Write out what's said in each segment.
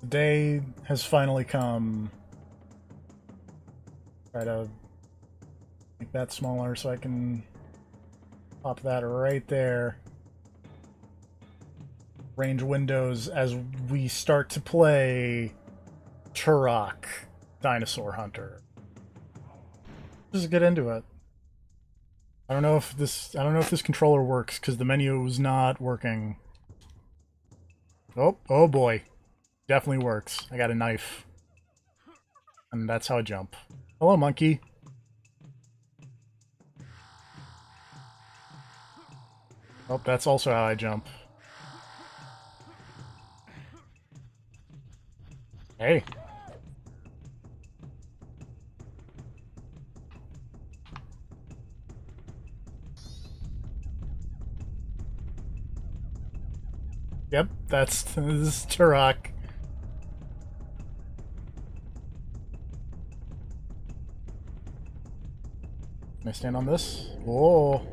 The day has finally come. Try to make that smaller so I can pop that right there. Range windows as we start to play Turok, Dinosaur Hunter. Just get into it. I don't know if this controller works because the menu is not working. Oh boy. Definitely works. I got a knife. And that's how I jump. Hello, monkey. Oh, that's also how I jump. Hey. Yep, this is Turok. Can I stand on this? Whoa.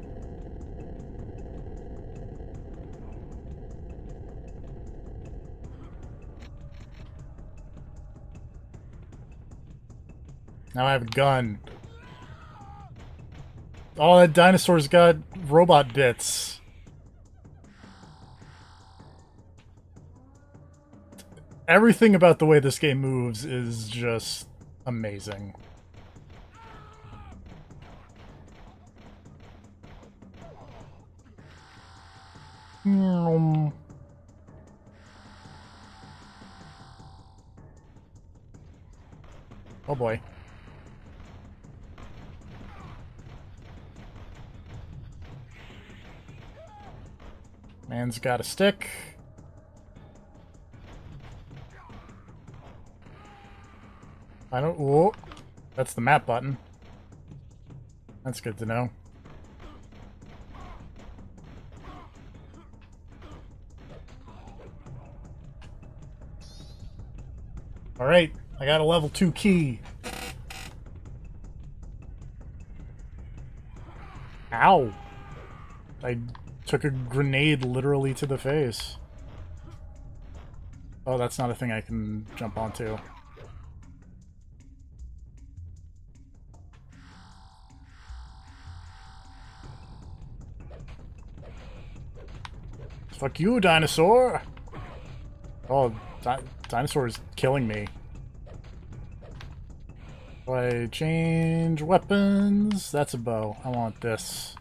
Now I have a gun. Oh, that dinosaur's got robot bits. Everything about the way this game moves is just amazing. Oh boy. Man's got a stick. I don't... Whoa. That's the map button. That's good to know. Alright, I got a level 2 key. Ow! I took a grenade literally to the face. Oh, that's not a thing I can jump onto. Fuck you, dinosaur! Oh, dinosaur is killing me. Do I change weapons? That's a bow. I want this.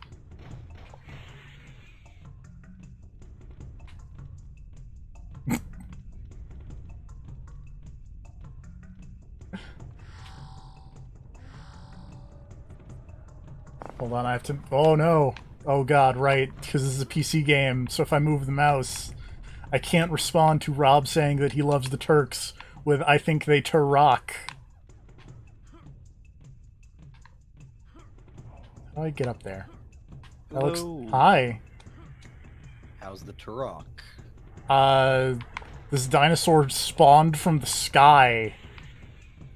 Hold on, I have to... Oh no! Oh god, right, because this is a PC game, so if I move the mouse, I can't respond to Rob saying that he loves the Turks with "I think they Turok." How do I get up there? That looks... Hi! How's the Turok? This dinosaur spawned from the sky.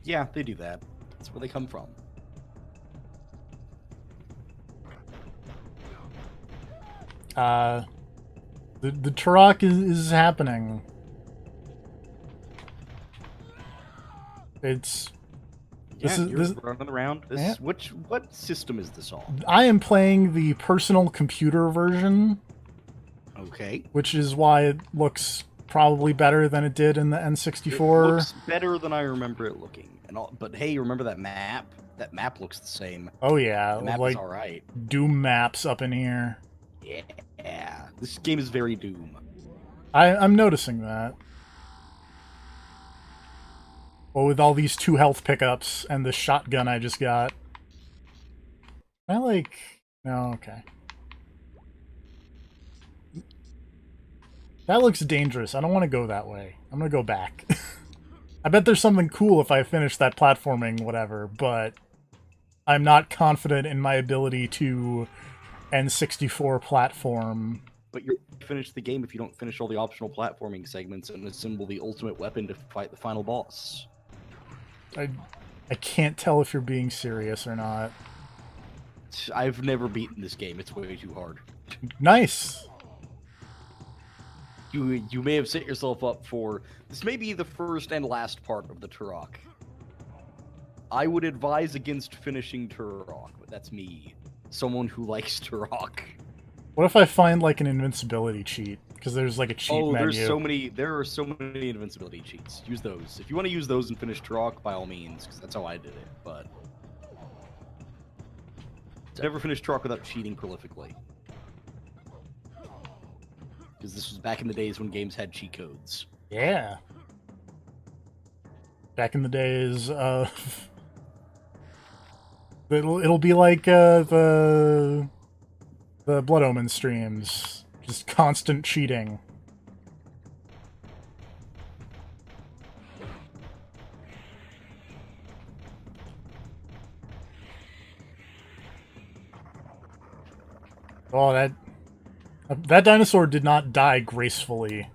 Yeah, they do that. That's where they come from. The Turok is happening. It's... Yeah, you're running around. What system is this on? I am playing the personal computer version. Okay. Which is why it looks probably better than it did in the N64. It looks better than I remember it looking. But hey, remember that map? That map looks the same. Oh yeah, the map like is all right. Doom maps up in here. Yeah, this game is very Doom. I'm noticing that. Well, with all these 2 health pickups and the shotgun I just got. No, okay. That looks dangerous. I don't want to go that way. I'm gonna go back. I bet there's something cool if I finish that platforming whatever, but I'm not confident in my ability to N64 platform. But you'll finish the game if you don't finish all the optional platforming segments and assemble the ultimate weapon to fight the final boss. I can't tell if you're being serious or not. I've never beaten this game. It's way too hard. Nice! You may have set yourself up for this. May be the first and last part of the Turok. I would advise against finishing Turok, but that's me, someone who likes Turok. What if I find like an invincibility cheat? Because there's like a cheat menu. There are so many invincibility cheats. Use those if you want to use those and finish Turok, by all means, because that's how I did it. But I never finished Turok without cheating prolifically. Because this was back in the days when games had cheat codes. Yeah. Back in the days of... it'll be like the Blood Omen streams. Just constant cheating. Oh, that dinosaur did not die gracefully.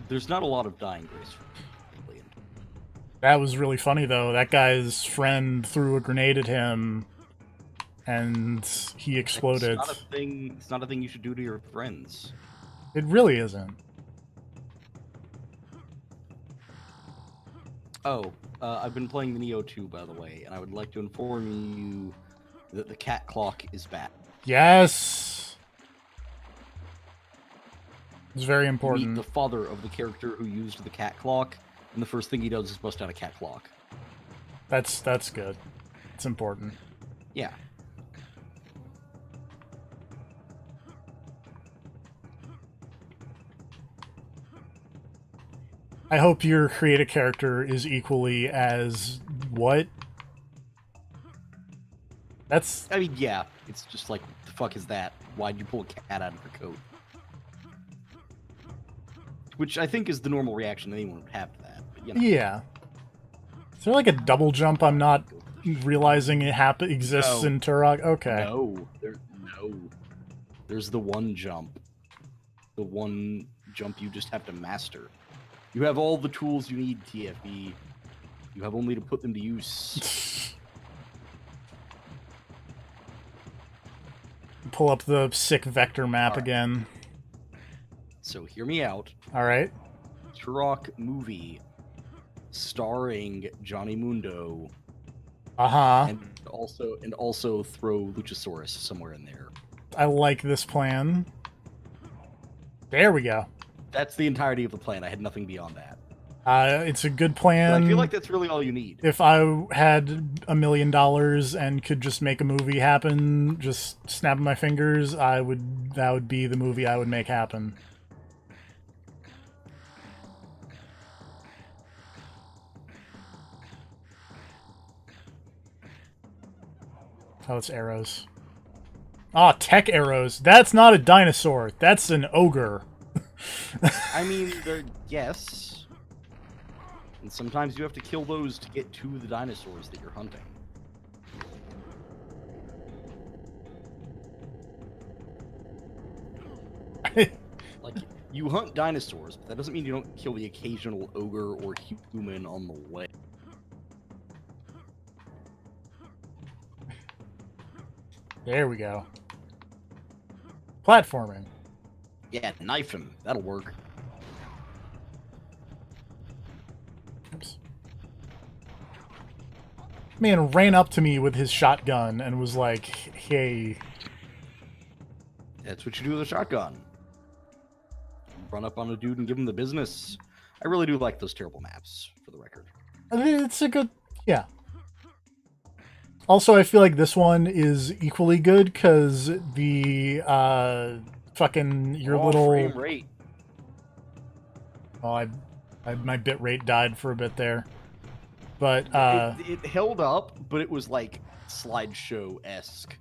There's not a lot of dying gracefully. That was really funny, though. That guy's friend threw a grenade at him, and he exploded. It's not a thing you should do to your friends. It really isn't. Oh, I've been playing the Neo 2, by the way, and I would like to inform you that the cat clock is back. Yes! It's very important. You meet the father of the character who used the cat clock, and the first thing he does is bust out a cat clock. That's good. It's important. Yeah. I hope your creative character is equally as... what? That's... I mean, yeah. It's just like, what the fuck is that? Why'd you pull a cat out of her coat? Which I think is the normal reaction anyone would have to that. But, you know. Yeah. Is there like a double jump I'm not realizing it exists in Turok? Okay. No. There's the one jump. The one jump you just have to master. You have all the tools you need, TFB. You have only to put them to use. Pull up the sick vector map again. So hear me out. Alright. Turok movie starring Johnny Mundo. Uh-huh. And also throw Luchasaurus somewhere in there. I like this plan. There we go. That's the entirety of the plan. I had nothing beyond that. It's a good plan. But I feel like that's really all you need. If I had $1 million and could just make a movie happen, just snapping my fingers, that would be the movie I would make happen. Oh, it's arrows. Ah, tech arrows. That's not a dinosaur. That's an ogre. I mean, yes. And sometimes you have to kill those to get to the dinosaurs that you're hunting. Like, you hunt dinosaurs, but that doesn't mean you don't kill the occasional ogre or human on the way. There we go. Platforming. Yeah, knife him. That'll work. Oops. Man ran up to me with his shotgun and was like, hey. That's what you do with a shotgun. Run up on a dude and give him the business. I really do like those terrible maps, for the record. I mean, it's a good... yeah. Also, I feel like this one is equally good because the fucking your little frame rate. Oh, my bit rate died for a bit there, but it held up, but it was like slideshow-esque,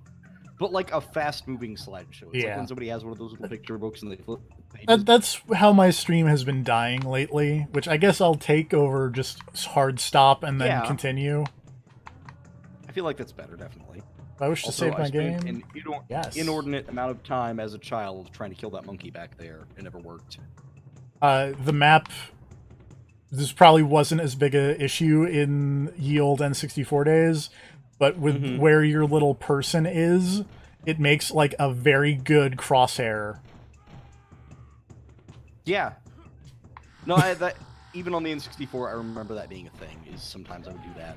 but like a fast-moving slideshow. It's like when somebody has one of those little picture books and they flip pages. That's how my stream has been dying lately, which I guess I'll take over just hard stop and then continue. I feel like that's better, definitely. I wish to save my game. An inordinate amount of time as a child trying to kill that monkey back there. It never worked. The map this probably wasn't as big a issue in ye old N64 days, but with Mm-hmm. where your little person is, it makes like a very good crosshair. Yeah. No, that even on the N64, I remember that being a thing. Is sometimes I would do that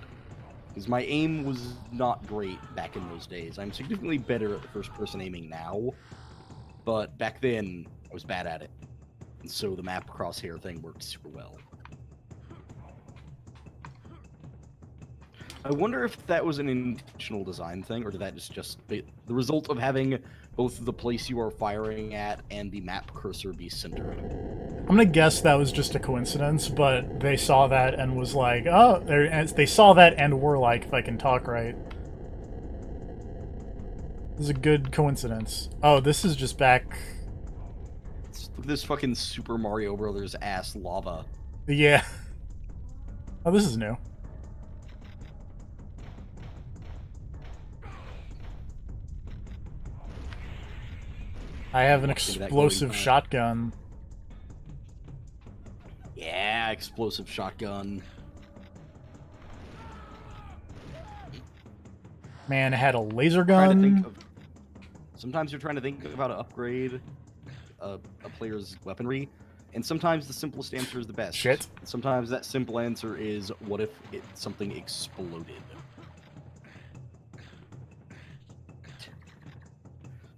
because my aim was not great back in those days. I'm significantly better at the first-person aiming now, but back then I was bad at it, and so the map crosshair thing worked super well. I wonder if that was an intentional design thing, or did that just be the result of having both the place you are firing at and the map cursor be centered? I'm gonna guess that was just a coincidence, but they saw that and was like, oh, they saw that and were like, if I can talk right. This is a good coincidence. Oh, this is just back. Look at this fucking Super Mario Brothers ass lava. Yeah. Oh, this is new. I have an Walk into that glowing explosive pile. shotgun. Yeah, explosive shotgun. Man, it had a laser Trying to think gun. of. Sometimes you're trying to think of how to upgrade a player's weaponry, and sometimes the simplest answer is the best. Shit. Sometimes that simple answer is, what if something exploded?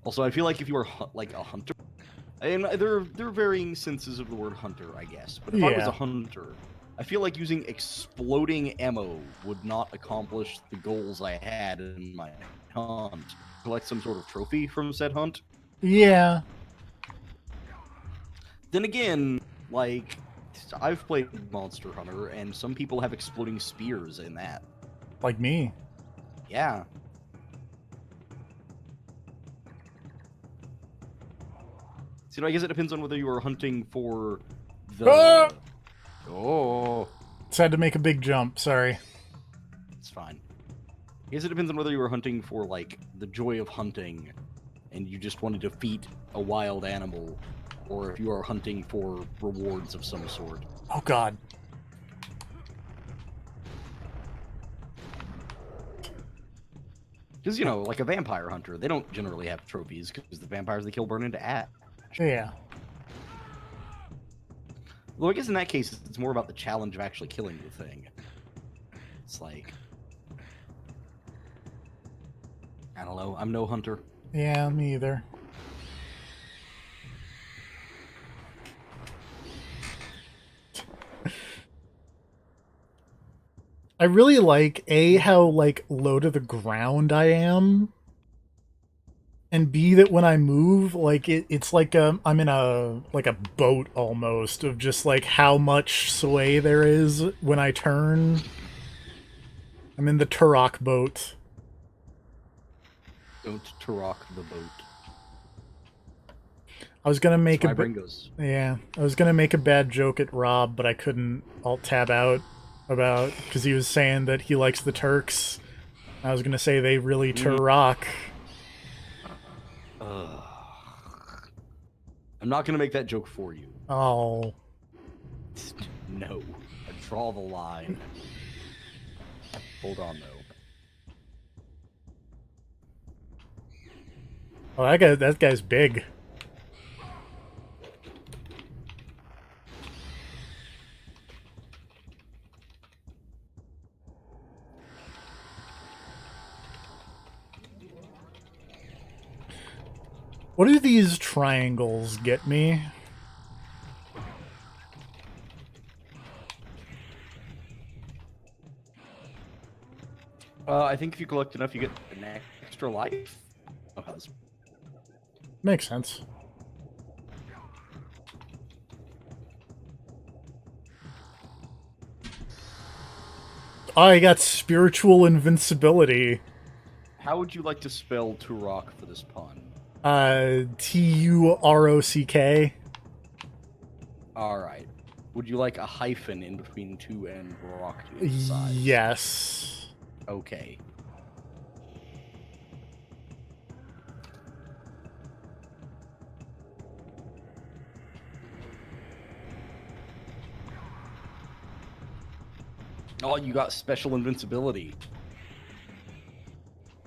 Also, I feel like if you were like a hunter, and there are varying senses of the word hunter, I guess. But if I was Yeah. a hunter, I feel like using exploding ammo would not accomplish the goals I had in my hunt. Collect some sort of trophy from said hunt. Yeah. Then again, like I've played Monster Hunter, and some people have exploding spears in that. Like me. Yeah. So I guess it depends on whether you are hunting for Ah! the. Oh, Just had to make a big jump. Sorry. it's fine. I guess it depends on whether you were hunting for like the joy of hunting, and you just want to defeat a wild animal, or if you are hunting for rewards of some sort. Oh, God. Because like a vampire hunter, they don't generally have trophies because the vampires they kill burn into ash. Yeah. Well, I guess in that case, it's more about the challenge of actually killing the thing. It's like, I don't know. I'm no hunter. Yeah, me either. I really like how like low to the ground I am, and B that when I move, like it's like I'm in a like a boat almost of just like how much sway there is when I turn. I'm in the Turok boat. Don't Turok the boat. I was gonna That's make where a my brain goes. yeah, I was gonna make a bad joke at Rob, but I couldn't alt tab out about because he was saying that he likes the Turks. I was gonna say they really Turok. I'm not gonna make that joke for you. Oh, No, I draw the line. Hold on though. oh, that guy's big. What do these triangles get me? I think if you collect enough, you get an extra life. Oh, how this... Makes sense. I got spiritual invincibility. How would you like to spell Turok for this pun? Turock. All right. Would you like a hyphen in between two and rock to emphasize? Yes. Okay. Oh, you got special invincibility.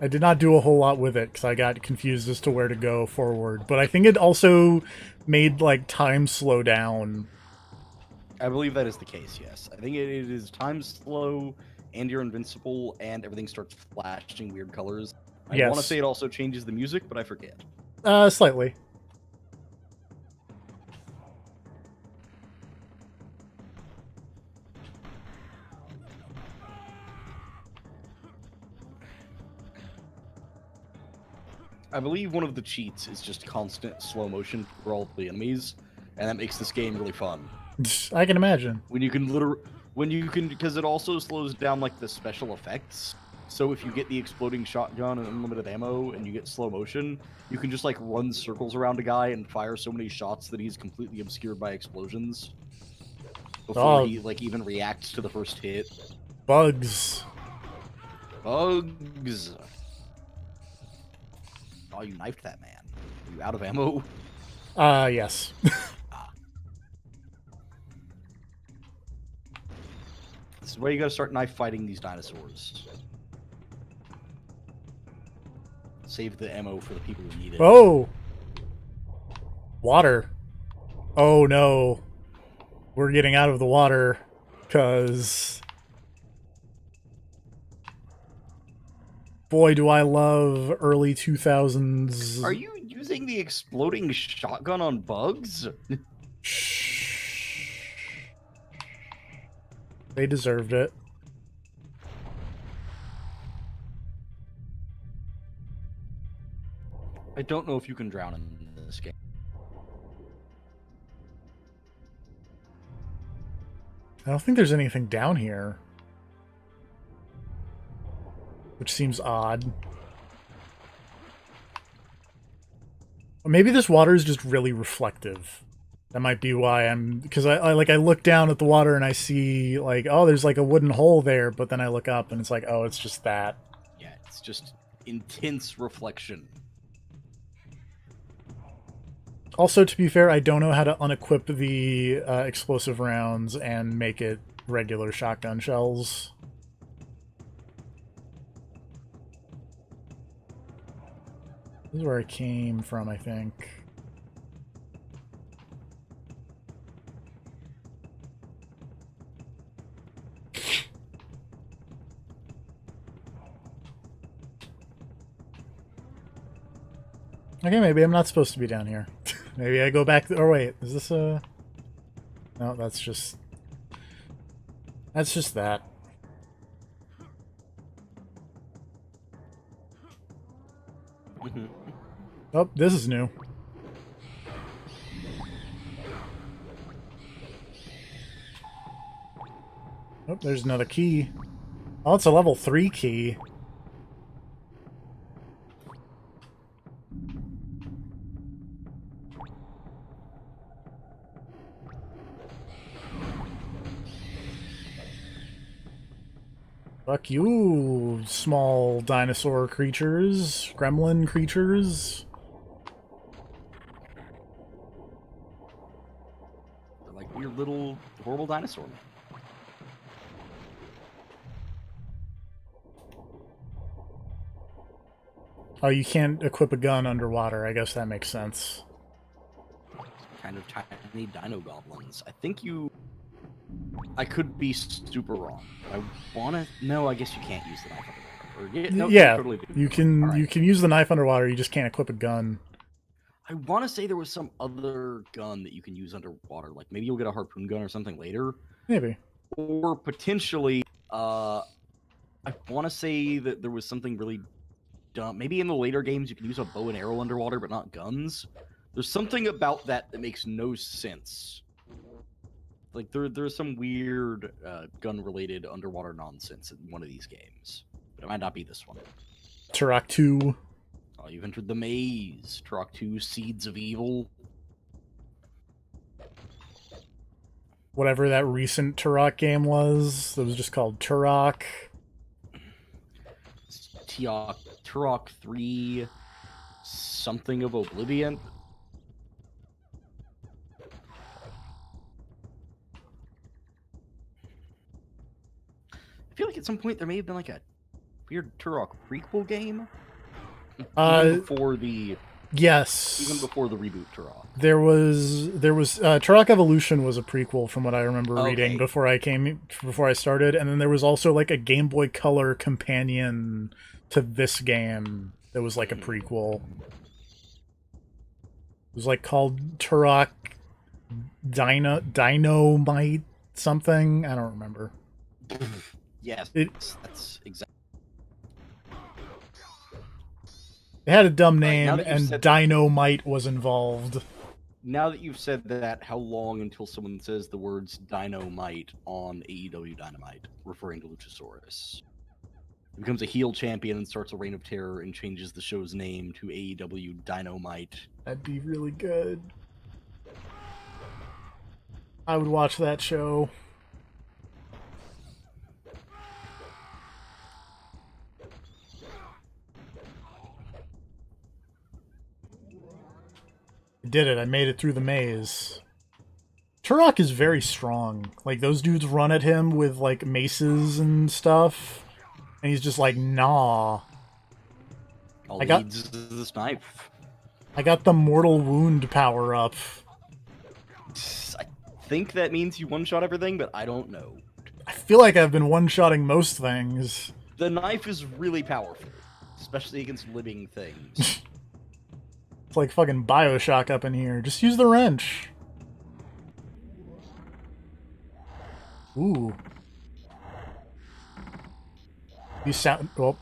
I did not do a whole lot with it because I got confused as to where to go forward. But I think it also made like time slow down. I believe that is the case, yes. I think it is time slow, and you're invincible, and everything starts flashing weird colors. I want to Yes, say it also changes the music, but I forget. slightly. I believe one of the cheats is just constant slow motion for all the enemies, and that makes this game really fun. I can imagine. Because it also slows down like the special effects. So if you get the exploding shotgun and unlimited ammo and you get slow motion, you can just like run circles around a guy and fire so many shots that he's completely obscured by explosions before Oh, he like even reacts to the first hit. bugs. Bugs. Oh, you knifed that man. Are you out of ammo? Yes. This is where you gotta start knife fighting these dinosaurs. Save the ammo for the people who need it. Oh! Water. Oh no. We're getting out of the water, because... Boy, do I love early 2000s... Are you using the exploding shotgun on bugs? Shh. They deserved it. I don't know if you can drown in this game. I don't think there's anything down here. Which seems odd. Or maybe this water is just really reflective. That might be why I'm... Because I look down at the water and I see, like, oh, there's like a wooden hole there, but then I look up and it's like, oh, it's just that. Yeah, it's just intense reflection. Also, to be fair, I don't know how to unequip the explosive rounds and make it regular shotgun shells. This is where I came from, I think. Okay, maybe I'm not supposed to be down here. Maybe I go back... Or wait, is this a... No, that's just... That's just that. Oh, this is new. Oh, there's another key. Oh, it's a level 3 key. Fuck you, small dinosaur creatures, gremlin creatures. They're like weird little horrible dinosaur. Oh, you can't equip a gun underwater. I guess that makes sense. Kind of tiny dino goblins. I think you... I could be super wrong. I wanna... No, I guess you can't use the knife underwater. Or, yeah, no, Yeah, totally do. you can All right. you can use the knife underwater. You just can't equip a gun. I want to say there was some other gun that you can use underwater. Like maybe you'll get a harpoon gun or something later. Maybe. Or potentially, I want to say that there was something really dumb. Maybe in the later games you can use a bow and arrow underwater, but not guns. There's something about that that makes no sense. Like there's some weird gun-related underwater nonsense in one of these games, but it might not be this one. Turok 2. Oh, you've entered the maze. Turok 2, Seeds of Evil. Whatever that recent Turok game was, that was just called Turok. Turok 3, something of Oblivion. I feel like at some point there may have been like a weird Turok prequel game. Uh, Even yes. before the reboot Turok. There was Turok Evolution was a prequel from what I remember reading Okay. before I started, and then there was also like a Game Boy Color companion to this game that was like a prequel. It was like called Turok Dynamite something. I don't remember. Yes, It that's exactly it had a dumb right. name, and Dynamite was involved. Now that you've said that, how long until someone says the words Dynamite on AEW Dynamite, referring to Luchasaurus? He becomes a heel champion and starts a reign of terror and changes the show's name to AEW Dynamite. That'd be really good. I would watch that show. I did it. I made it through the maze. Turok is very strong. Like, those dudes run at him with, like, maces and stuff. And he's just like, nah. All he needs is this knife. I got the Mortal Wound power-up. I think that means you one-shot everything, but I don't know. I feel like I've been one-shotting most things. The knife is really powerful, especially against living things. It's like fucking Bioshock up in here. Just use the wrench. Ooh. You sound... Oh.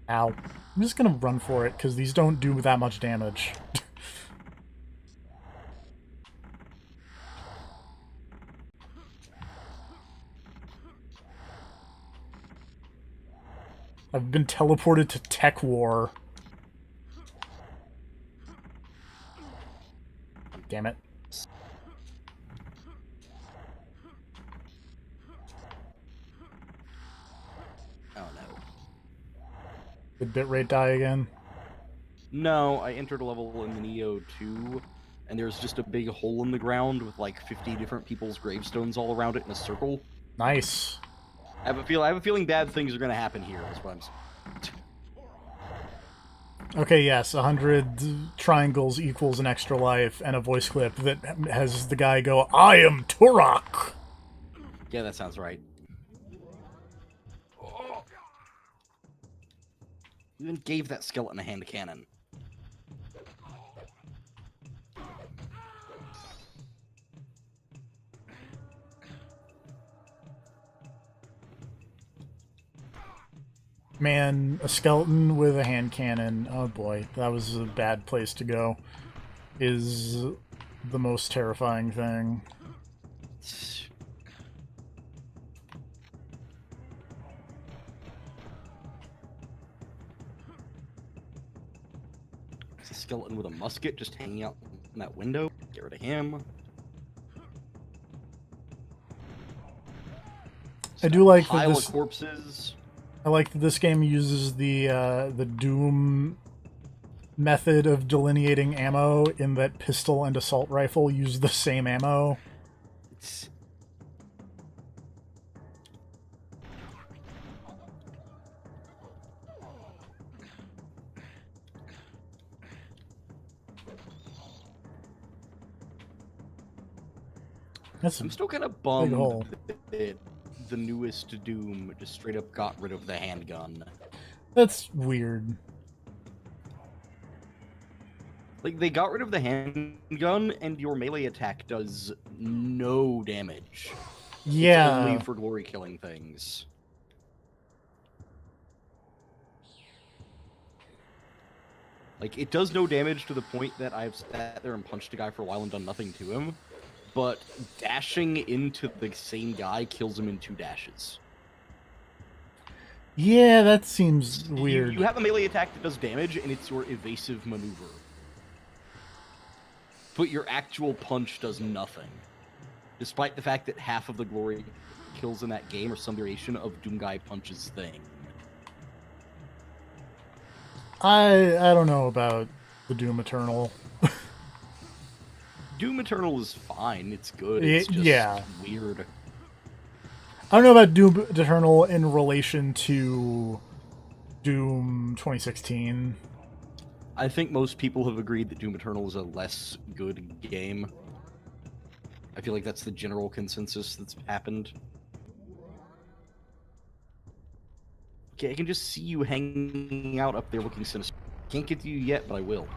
Ow. I'm just gonna run for it, because these don't do that much damage. I've been teleported to Tech War. Damn it. Oh no. Did bitrate die again? No, I entered a level in the Neo 2, and there's just a big hole in the ground with like 50 different people's gravestones all around it in a circle. Nice. I have a feeling bad things are gonna happen here. That's what I'm saying. Okay, yes, 100 triangles equals an extra life, and a voice clip that has the guy go, I am Turok! Yeah, that sounds right. You even gave that skeleton a hand cannon. Man, a skeleton with a hand cannon, oh boy, that was a bad place to go, is the most terrifying thing. It's a skeleton with a musket just hanging out in that window. Get rid of him. I do like pile that this... of corpses. I like that this game uses the Doom method of delineating ammo, in that pistol and assault rifle use the same ammo. I'm still kind of bummed that the newest Doom just straight up got rid of the handgun. That's weird. Like, they got rid of the handgun, and your melee attack does no damage. Yeah. It's only for glory killing things. Like, it does no damage to the point that I've sat there and punched a guy for a while and done nothing to him. But dashing into the same guy kills him in 2 dashes. Yeah, that seems weird. You have a melee attack that does damage, and it's your evasive maneuver. But your actual punch does nothing. Despite the fact that half of the glory kills in that game are some variation of Doomguy Punch's thing. I don't know about the Doom Eternal. Doom Eternal is fine. It's good. It's just weird. I don't know about Doom Eternal in relation to Doom 2016. I think most people have agreed that Doom Eternal is a less good game. I feel like that's the general consensus that's happened. Okay, I can just see you hanging out up there looking sinister. Can't get to you yet, but I will.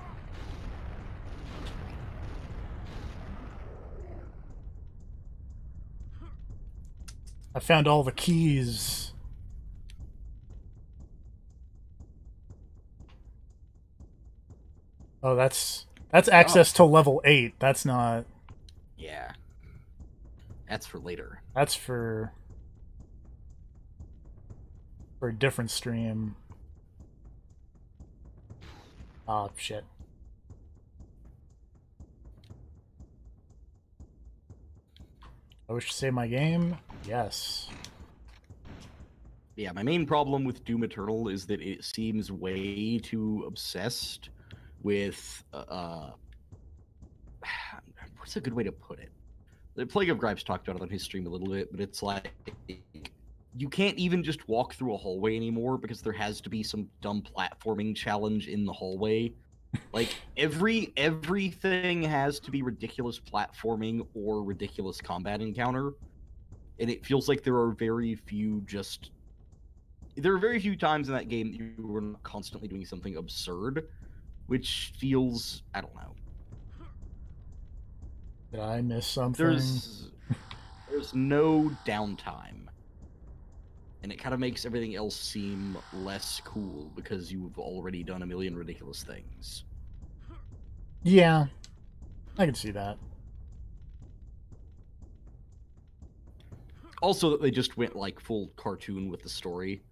I found all the keys. Oh, that's access to level 8. That's not. Yeah. That's for later. That's for a different stream. Oh shit. I wish to save my game. Yes. Yeah, my main problem with Doom Eternal is that it seems way too obsessed with what's a good way to put it? The Plague of Gripes talked about it on his stream a little bit, but it's like you can't even just walk through a hallway anymore because there has to be some dumb platforming challenge in the hallway. Like everything has to be ridiculous platforming or ridiculous combat encounter, and it feels like there are very few times in that game that you were not constantly doing something absurd, which feels, I don't know. Did I miss something? There's no downtime. And it kind of makes everything else seem less cool because you've already done a million ridiculous things. Yeah. I can see that. Also that they just went like full cartoon with the story.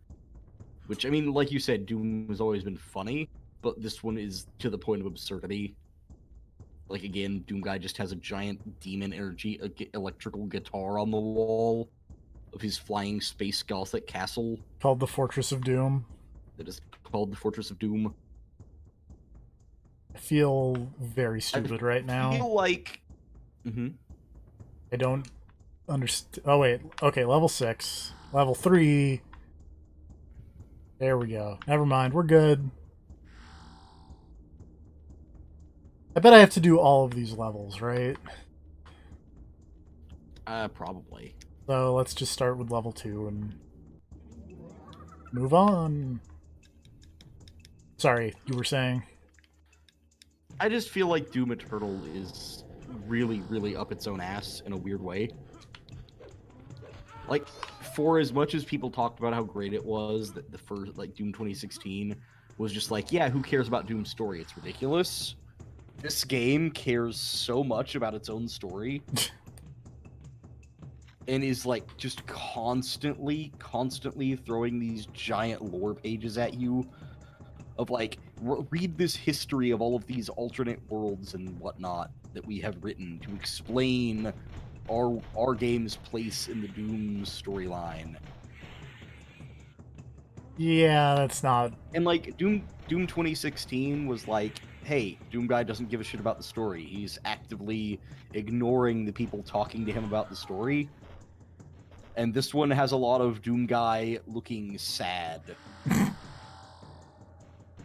Which, I mean, like you said, Doom has always been funny, but this one is to the point of absurdity. Like, again, Doom Guy just has a giant demon energy electrical guitar on the wall of his flying space gothic castle. Called the Fortress of Doom. That is called the Fortress of Doom. I feel very stupid right now. I feel like... I don't understand. Oh, wait. Okay, level 6. Level 3. There we go. Never mind. We're good. I bet I have to do all of these levels, right? Probably. So let's just start with level 2 and move on. Sorry, you were saying? I just feel like Doom Eternal is really, really up its own ass in a weird way. Like, for as much as people talked about how great it was, that the first, like, Doom 2016 was just like, yeah, who cares about Doom's story? It's ridiculous. This game cares so much about its own story. And is, like, just constantly throwing these giant lore pages at you of, like, read this history of all of these alternate worlds and whatnot that we have written to explain our game's place in the Doom storyline. Yeah, that's not... And, like, Doom 2016 was like, hey, Doom Guy doesn't give a shit about the story. He's actively ignoring the people talking to him about the story. And this one has a lot of Doom Guy looking sad.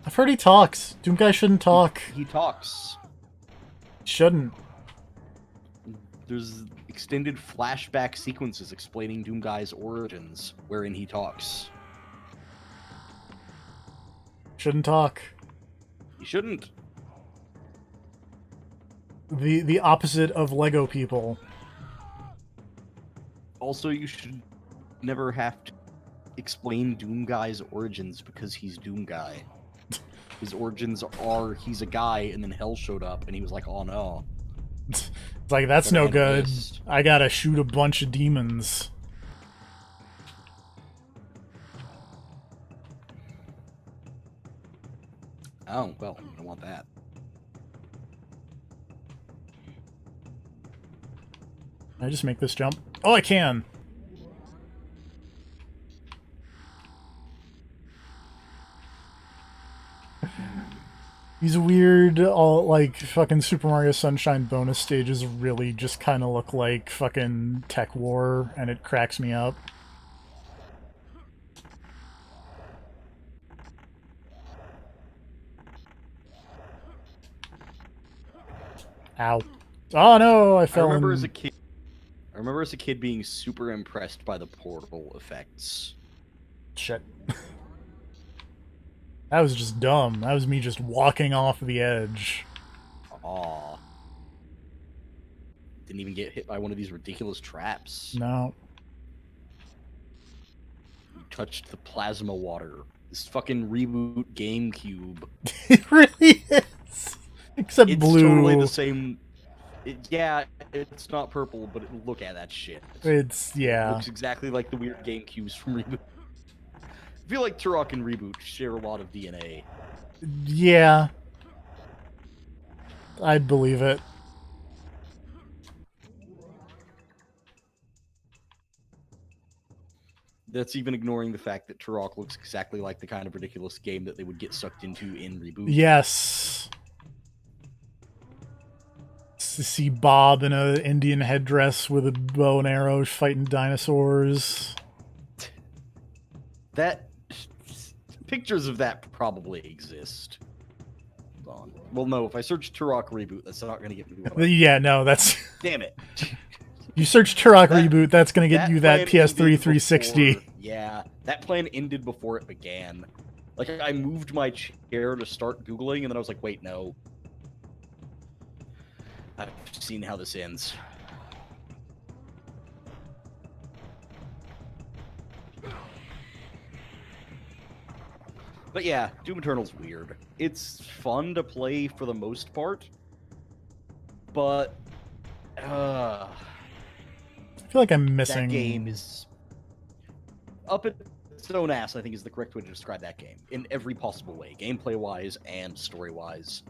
I've heard he talks. Doom Guy shouldn't talk. He talks. Shouldn't. There's extended flashback sequences explaining Doom Guy's origins, wherein he talks. Shouldn't talk. He shouldn't. The opposite of Lego people. Also, you should never have to explain Doom Guy's origins because he's Doom Guy. His origins are he's a guy and then hell showed up and he was like, oh no. It's like, that's no good. I gotta shoot a bunch of demons. Oh, well, I don't want that. Can I just make this jump? Oh, I can! These weird, all like fucking Super Mario Sunshine bonus stages really just kind of look like fucking Tech War, and it cracks me up. Ow. Oh no, I I fell remember as in. a kid. I remember as a kid being super impressed by the portal effects. Shit. That was just dumb. That was me just walking off the edge. Aw. Didn't even get hit by one of these ridiculous traps. No. You touched the plasma water. This fucking reboot GameCube. It really is. Except It's totally the blue. same. Yeah, it's not purple, but look at that shit. It's, It yeah. looks exactly like the weird GameCubes from Reboot. I feel like Turok and Reboot share a lot of DNA. Yeah. I'd believe it. That's even ignoring the fact that Turok looks exactly like the kind of ridiculous game that they would get sucked into in Reboot. Yes. To see Bob in an Indian headdress with a bow and arrow fighting dinosaurs. That pictures of that probably exist. Hold on. Well, no. If I search Turok Reboot, that's not going to get me. Yeah, no, that's... Damn it. You search Turok Reboot, that's going to get you that plan PS3 ended 360. before- yeah, that plan ended before it began. Like, I moved my chair to start Googling, and then I was like, wait, no. I've seen how this ends. But yeah, Doom Eternal's weird. It's fun to play for the most part, but I feel like I'm missing... that game is up its own ass, I think is the correct way to describe that game, in every possible way, gameplay-wise and story-wise.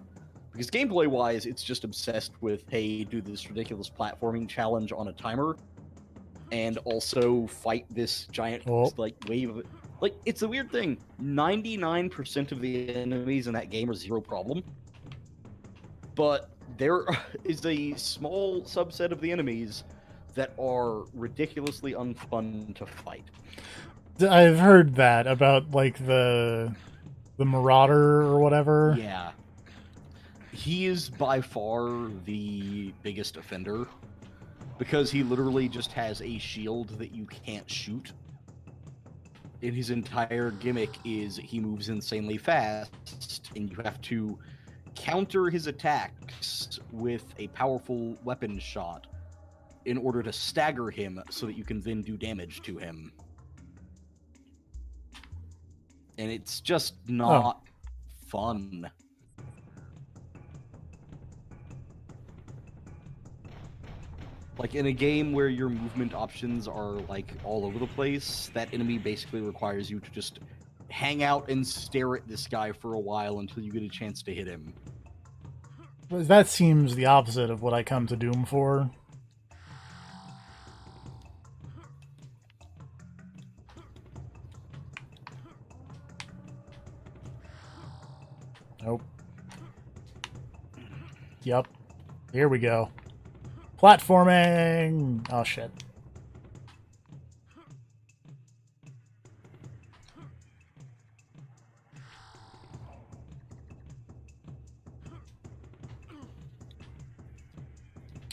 Because gameplay-wise, it's just obsessed with, hey, do this ridiculous platforming challenge on a timer, and also fight this giant, like, wave of... Like, it's a weird thing. 99% of the enemies in that game are zero problem. But there is a small subset of the enemies that are ridiculously unfun to fight. I've heard that about, like, the Marauder or whatever. Yeah. He is by far the biggest offender. Because he literally just has a shield that you can't shoot. And his entire gimmick is he moves insanely fast, and you have to counter his attacks with a powerful weapon shot in order to stagger him so that you can then do damage to him. And it's just not fun. Like, in a game where your movement options are, like, all over the place, that enemy basically requires you to just hang out and stare at this guy for a while until you get a chance to hit him. That seems the opposite of what I come to Doom for. Nope. Yep. Here we go. Platforming! Oh, shit.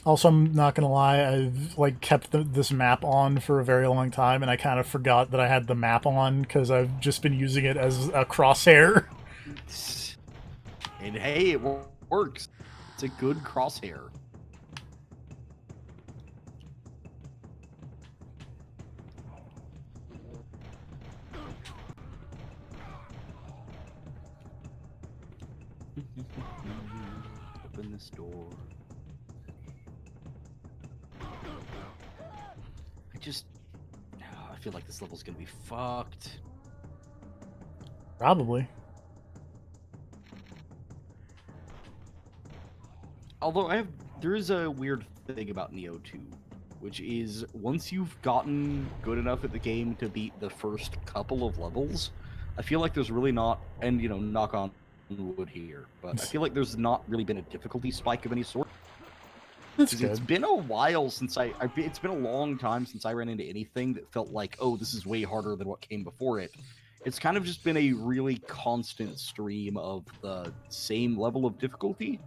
Also, I'm not gonna lie, I've, like, kept this map on for a very long time, and I kind of forgot that I had the map on, because I've just been using it as a crosshair. And hey, it works. It's a good crosshair. Open this door. I feel like this level's gonna be fucked. Probably. Although there is a weird thing about Neo 2, which is once you've gotten good enough at the game to beat the first couple of levels, I feel like there's really not, and you know, knock on wood here, but I feel like there's not really been a difficulty spike of any sort. That's good. It's been a while since it's been a long time since I ran into anything that felt like, oh, this is way harder than what came before it. It's kind of just been a really constant stream of the same level of difficulty.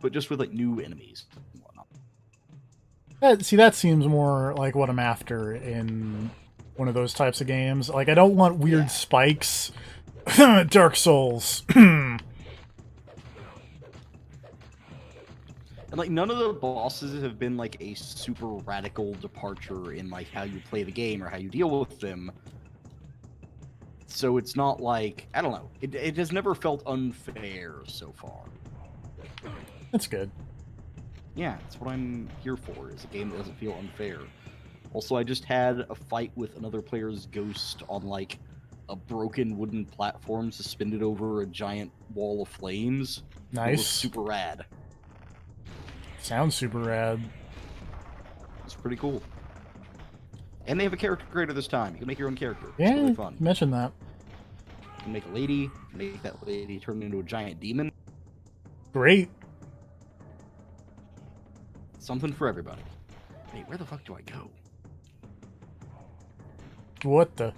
but just with like new enemies and whatnot. See, that seems more like what I'm after in one of those types of games. Like, I don't want weird Yeah. spikes. Dark Souls. And like none of the bosses have been like a super radical departure in like how you play the game or how you deal with them. So it's not like, I don't know. It has never felt unfair so far. That's good. Yeah, that's what I'm here for, is a game that doesn't feel unfair. Also, I just had a fight with another player's ghost on like a broken wooden platform suspended over a giant wall of flames. It was Nice. super rad. Sounds super rad. It's pretty cool. And they have a character creator this time. You can make your own character. It's Yeah, really fun. mention that. You can make a lady, make that lady turn into a giant demon. Great. Something for everybody. Wait, where the fuck do I go? What the?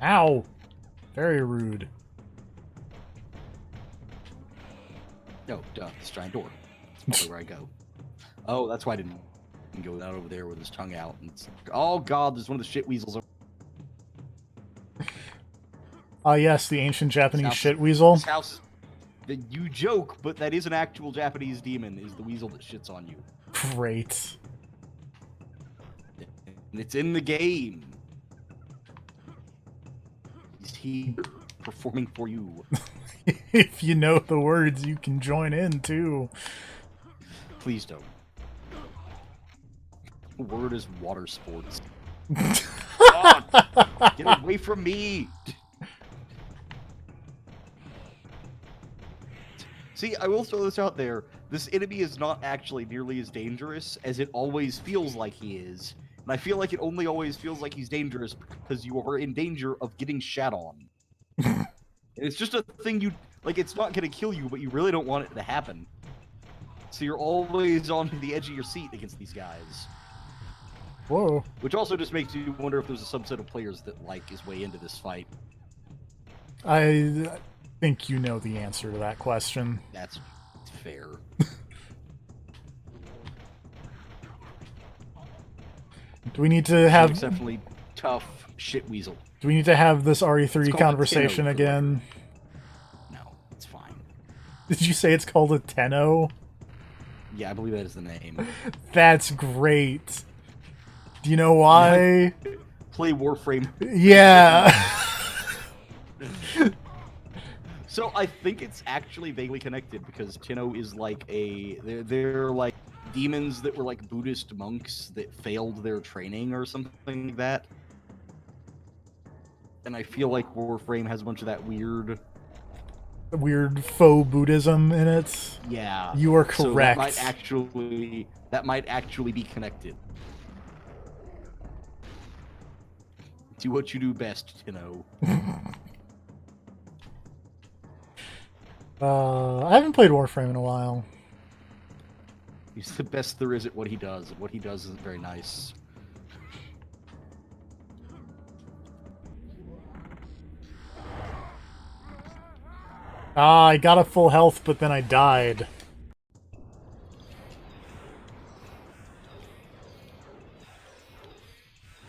Ow. Very rude. No, duh, this giant door. That's probably where I go. Oh, that's why I didn't go out over there with his tongue out. And oh god, there's one of the shit weasels. Yes, the ancient Japanese House- shit weasel. This house, you joke, but that is an actual Japanese demon, is the weasel that shits on you. Great. And it's in the game. Is he performing for you? If you know the words, you can join in too. Please don't. The word is water sports. Get away from me! See, I will throw this out there. This enemy is not actually nearly as dangerous as it always feels like he is. And I feel like it only always feels like he's dangerous because you are in danger of getting shat on. It's just a thing you... Like, it's not going to kill you, but you really don't want it to happen. So you're always on the edge of your seat against these guys. Whoa. Which also just makes you wonder if there's a subset of players that like his way into this fight. I think you know the answer to that question. That's fair. Do we need to have... Exceptionally tough shit weasel. Do we need to have this It's RE3 called conversation a Tenno, for the again? record. No, it's fine. Did you say it's called a Tenno? Yeah, I believe that is the name. That's great. Do you know why? Play Warframe. Yeah. So I think it's actually vaguely connected because Tenno is like they're like demons that were like Buddhist monks that failed their training or something like that. And I feel like Warframe has a bunch of that weird Faux Buddhism in it. Yeah. You are So correct. that might actually be connected. Do what you do best, Tenno. I haven't played Warframe in a while. He's the best there is at what he does, and what he does isn't very nice. I got a full health, but then I died.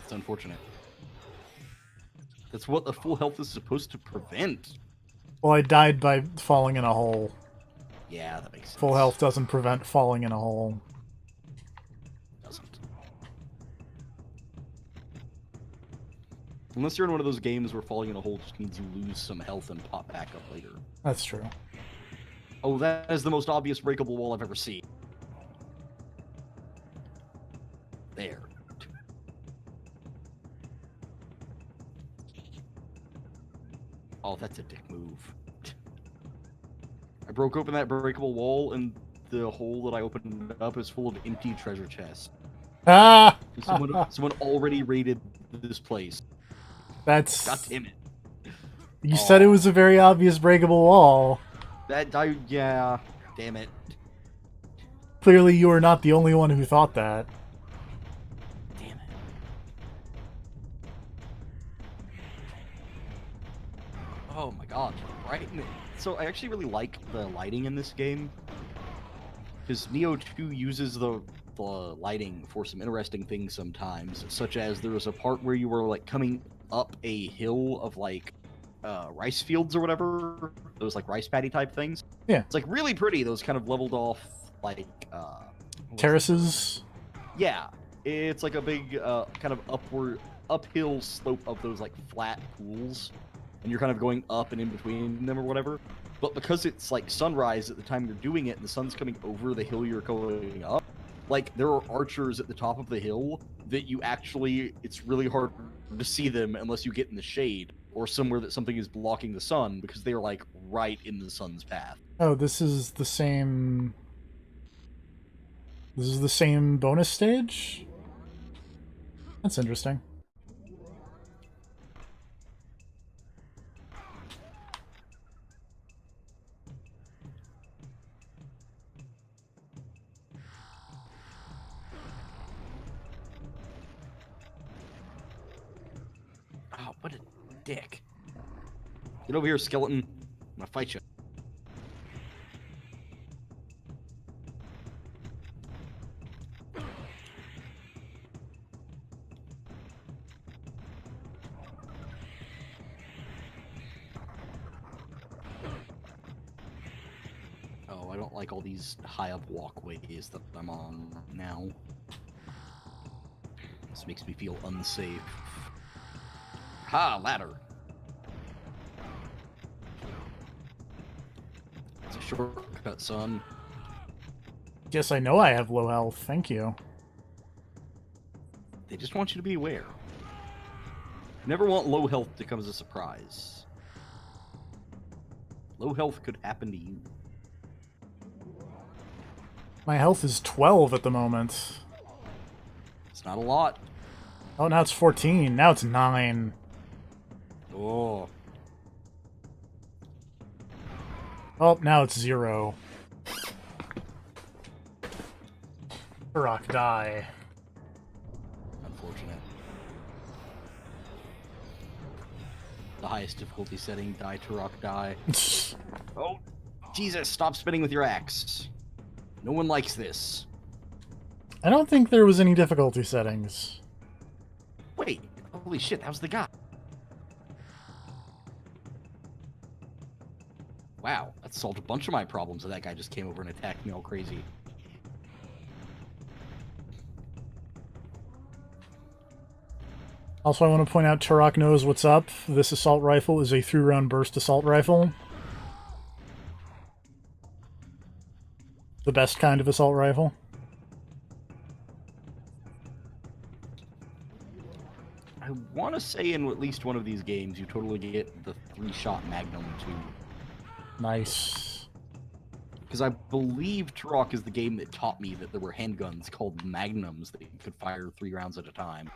It's unfortunate. That's what the full health is supposed to prevent. Well, I died by falling in a hole. Yeah, that makes sense. Full health doesn't prevent falling in a hole. Doesn't. Unless you're in one of those games where falling in a hole just means you lose some health and pop back up later. That's true. Oh, that is the most obvious breakable wall I've ever seen. There. Oh, that's a dick move. I broke open that breakable wall, and the hole that I opened up is full of empty treasure chests. Ah! Someone already raided this place. That's... God damn it. You said it was a very obvious breakable wall. Yeah, damn it. Clearly you are not the only one who thought that. Damn it. Oh my god, right? So I actually really like the lighting in this game. Because Neo 2 uses the lighting for some interesting things sometimes, such as there was a part where you were like coming up a hill of like rice fields or whatever, those like rice paddy type things. Yeah. It's like really pretty, those kind of leveled off like Terraces. yeah, it's like a big kind of uphill slope of those like flat pools, and you're kind of going up and in between them or whatever. But because it's like sunrise at the time you're doing it and the sun's coming over the hill you're going up, like there are archers at the top of the hill that you actually, it's really hard to see them unless you get in the shade or somewhere that something is blocking the sun, because they are like right in the sun's path. Oh, this is the same. This is the same bonus stage? That's interesting. Oh, what a dick. Get over here, skeleton. I'm gonna fight you. Oh, I don't like all these high up walkways that I'm on now. This makes me feel unsafe. Ha, ladder. It's a shortcut, son. Guess I know I have low health. Thank you. They just want you to be aware. Never want low health to come as a surprise. Low health could happen to you. My health is 12 at the moment. It's not a lot. Oh, now it's 14. Now it's 9. Oh. Oh, now it's 0. Turok, die. Unfortunate. The highest difficulty setting, die, Turok, die. Oh, Jesus, stop spinning with your axe. No one likes this. I don't think there was any difficulty settings. Wait, holy shit, that was the guy. Wow, that solved a bunch of my problems that guy just came over and attacked me all crazy. Also, I want to point out Turok knows what's up. This assault rifle is a through-round burst assault rifle. The best kind of assault rifle. I want to say in at least one of these games you totally get the 3-shot Magnum too. Nice. Because I believe Turok is the game that taught me that there were handguns called Magnums that you could fire 3 rounds at a time.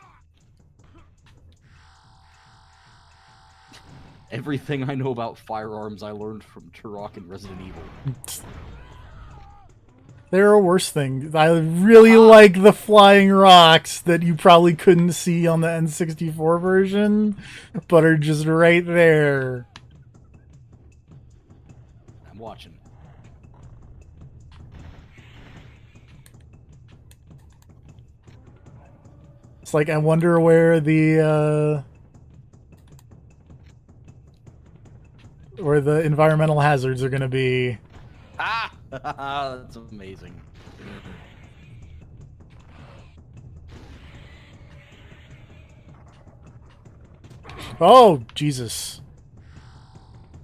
Everything I know about firearms I learned from Turok and Resident Evil. There are worse things. I really like the flying rocks that you probably couldn't see on the N64 version, but are just right there. I'm watching. It's like, I wonder where the environmental hazards are going to be. Ah! That's amazing. Oh, Jesus.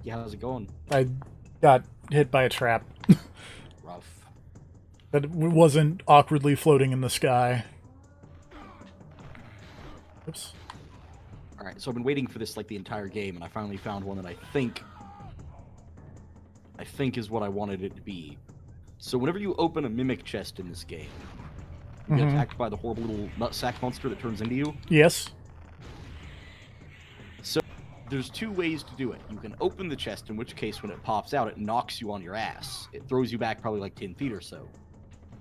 Yeah, how's it going? I got hit by a trap. Rough. But it wasn't awkwardly floating in the sky. Oops. Alright, so I've been waiting for this like the entire game, and I finally found one that I think is what I wanted it to be. So whenever you open a mimic chest in this game, you get attacked by the horrible little nutsack monster that turns into you. Yes. So there's 2 ways to do it. You can open the chest, in which case when it pops out, it knocks you on your ass. It throws you back probably like 10 feet or so.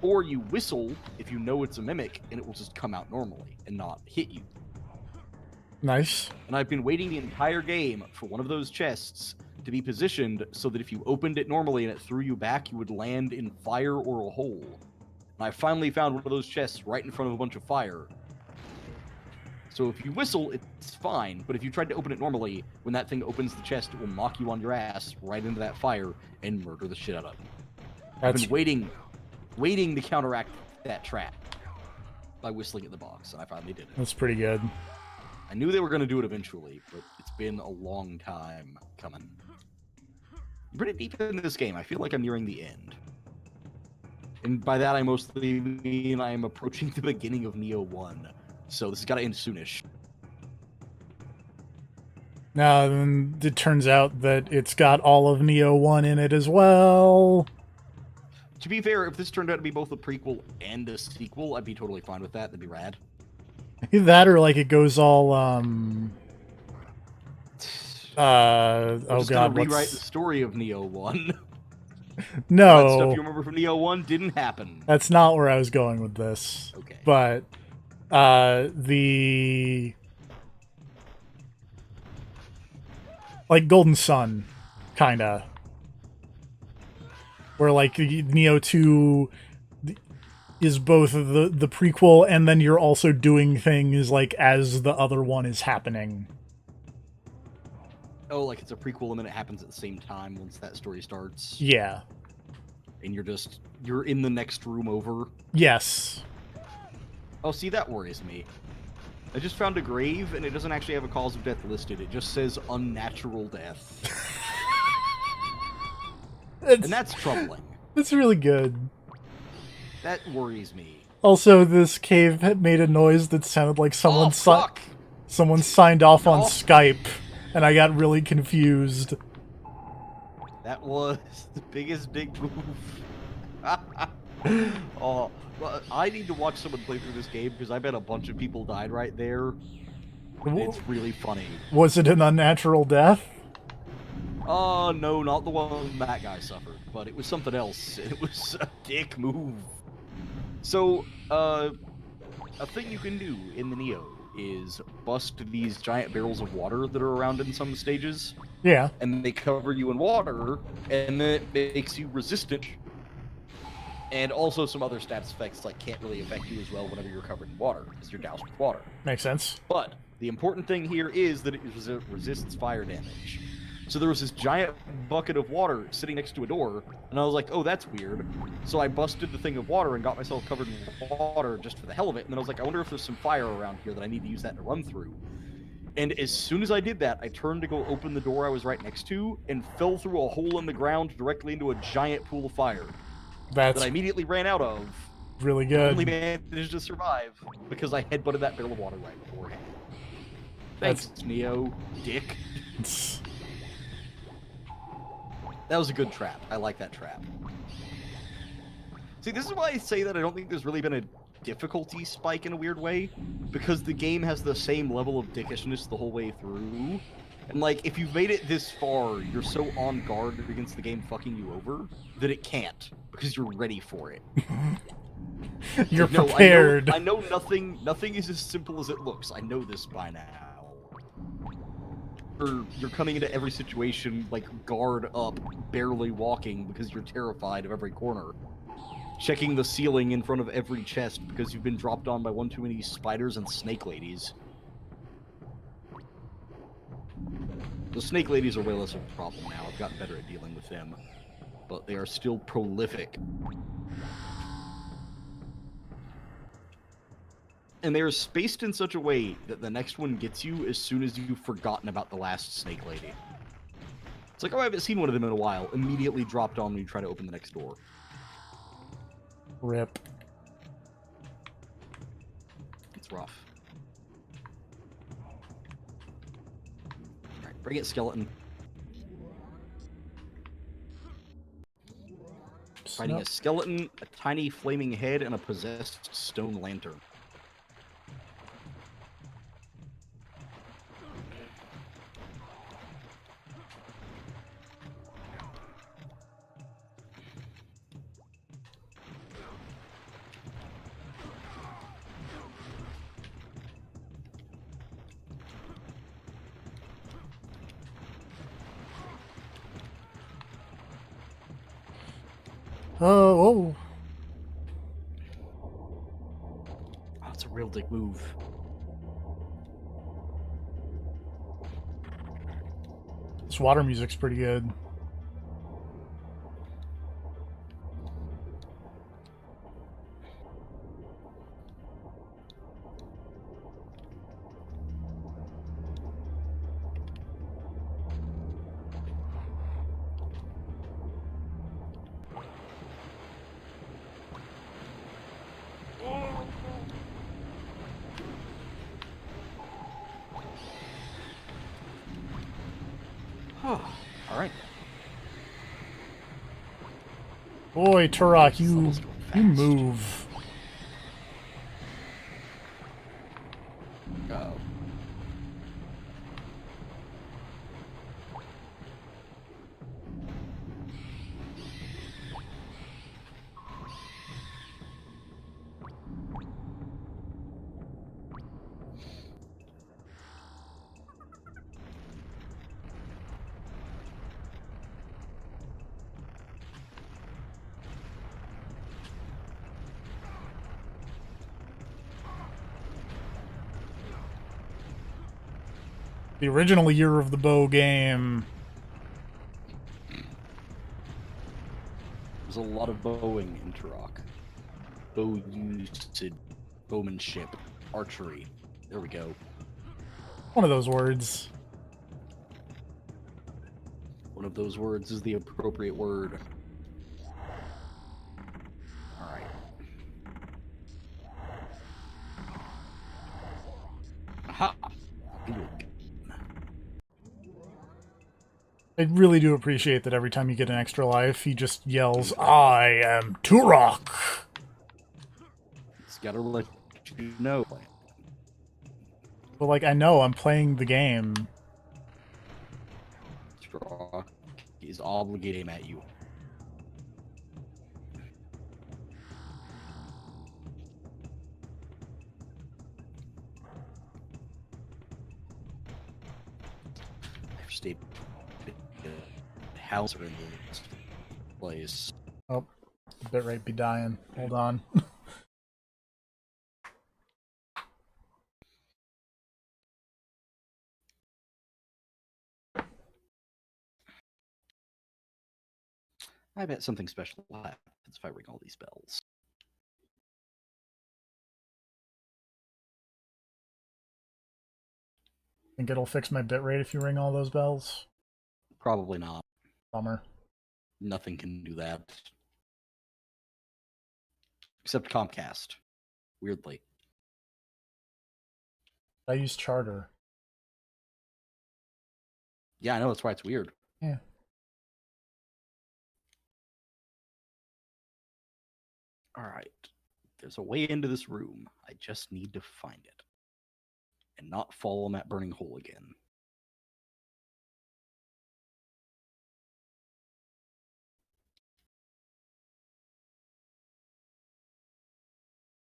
Or you whistle if you know it's a mimic, and it will just come out normally and not hit you. Nice. And I've been waiting the entire game for one of those chests to be positioned so that if you opened it normally and it threw you back, you would land in fire or a hole. And I finally found one of those chests right in front of a bunch of fire. So if you whistle, it's fine. But if you tried to open it normally, when that thing opens the chest, it will knock you on your ass right into that fire and murder the shit out of you. I've been waiting to counteract that trap by whistling at the box, and I finally did it. That's pretty good. I knew they were going to do it eventually, but it's been a long time coming. I'm pretty deep in this game. I feel like I'm nearing the end. And by that, I mostly mean I am approaching the beginning of Neo 1. So this has got to end soonish. Now, then it turns out that it's got all of Neo 1 in it as well. To be fair, if this turned out to be both a prequel and a sequel, I'd be totally fine with that. That'd be rad. Either that or like it goes all oh god, rewrite the story of Neo 1. No. That stuff you remember from Neo 1 didn't happen. That's not where I was going with this. Okay. But the like Golden Sun kinda. Where like Neo 2 is both the prequel and then you're also doing things like as the other one is happening. Oh, like it's a prequel and then it happens at the same time once that story starts. Yeah. And you're in the next room over. Yes. Oh, see, that worries me. I just found a grave and it doesn't actually have a cause of death listed. It just says unnatural death. And that's troubling. It's really good. That worries me. Also, this cave had made a noise that sounded like someone someone signed off on Skype, and I got really confused. That was the biggest dick move. Oh, well, I need to watch someone play through this game because I bet a bunch of people died right there. It's really funny. Was it an unnatural death? Oh, no, not the one that guy suffered, but it was something else. It was a dick move. So, a thing you can do in the Neo is bust these giant barrels of water that are around in some stages. Yeah. And they cover you in water, and then it makes you resistant. And also some other stats effects like can't really affect you as well whenever you're covered in water, because you're doused with water. Makes sense. But the important thing here is that it resists fire damage. So there was this giant bucket of water sitting next to a door, and I was like, oh, that's weird. So I busted the thing of water and got myself covered in water just for the hell of it, and then I was like, I wonder if there's some fire around here that I need to use that to run through. And as soon as I did that, I turned to go open the door I was right next to, and fell through a hole in the ground directly into a giant pool of fire. That I immediately ran out of. Really good. Only managed to survive because I headbutted that barrel of water right beforehand. Thanks, Neo, dick. That was a good trap. I like that trap. See, this is why I say that I don't think there's really been a difficulty spike in a weird way, because the game has the same level of dickishness the whole way through. And, like, if you've made it this far, you're so on guard against the game fucking you over that it can't, because you're ready for it. You're prepared. I know nothing is as simple as it looks. I know this by now. You're coming into every situation, like, guard up, barely walking because you're terrified of every corner. Checking the ceiling in front of every chest because you've been dropped on by one too many spiders and snake ladies. The snake ladies are way less of a problem now. I've gotten better at dealing with them. But they are still prolific. And they are spaced in such a way that the next one gets you as soon as you've forgotten about the last snake lady. It's like, oh, I haven't seen one of them in a while. Immediately dropped on when you try to open the next door. Rip. It's rough. Alright, bring it, skeleton. Fighting a skeleton, a tiny flaming head, and a possessed stone lantern. Oh, Oh, it's a real dick move. this water music's pretty good. All right. Boy, Turok, This level's you going fast. move. Uh-oh. The original Year of the Bow game. There's a lot of bowing in Turok. Bow usage, bowmanship, archery. There we go. One of those words. One of those words is the appropriate word. All right. Aha! I really do appreciate that every time you get an extra life, he just yells, "I am Turok!" It's gotta let you know. But, like, I know I'm playing the game. Turok is obligating at you. I've stayed house in this place. Oh, the bitrate be dying. Hold on. I bet something special happens if I ring all these bells. Think it'll fix my bitrate if you ring all those bells? Probably not. Bummer. Nothing can do that. Except Comcast. Weirdly. I use Charter. Yeah, I know, that's why it's weird. Yeah. Alright. There's a way into this room. I just need to find it. And not fall in that burning hole again.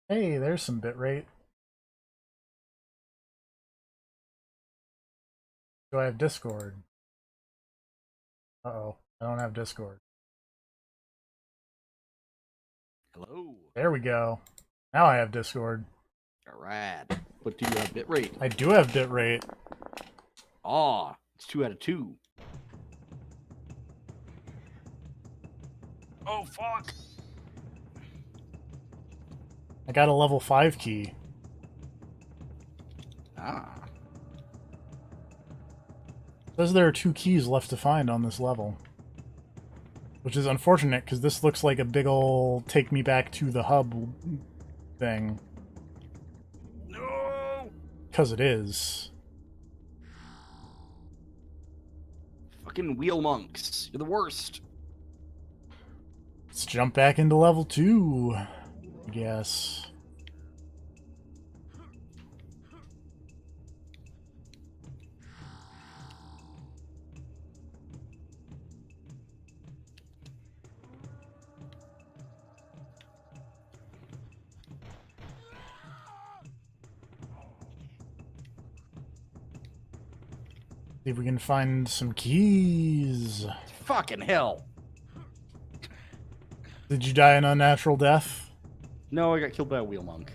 Hey, there's some bitrate. Do I have Discord? Uh-oh. I don't have Discord. Hello. There we go. Now I have Discord. Alright. But do you have bitrate? I do have bitrate. Ah, it's 2 out of 2. Oh, fuck. I got a level 5 key. Ah. Says there are 2 keys left to find on this level. Which is unfortunate, because this looks like a big ol' take me back to the hub thing. No! Because it is. Fucking wheel monks. You're the worst. Let's jump back into level 2, I guess. See if we can find some keys. Fucking hell. Did you die an unnatural death? No, I got killed by a wheel monk.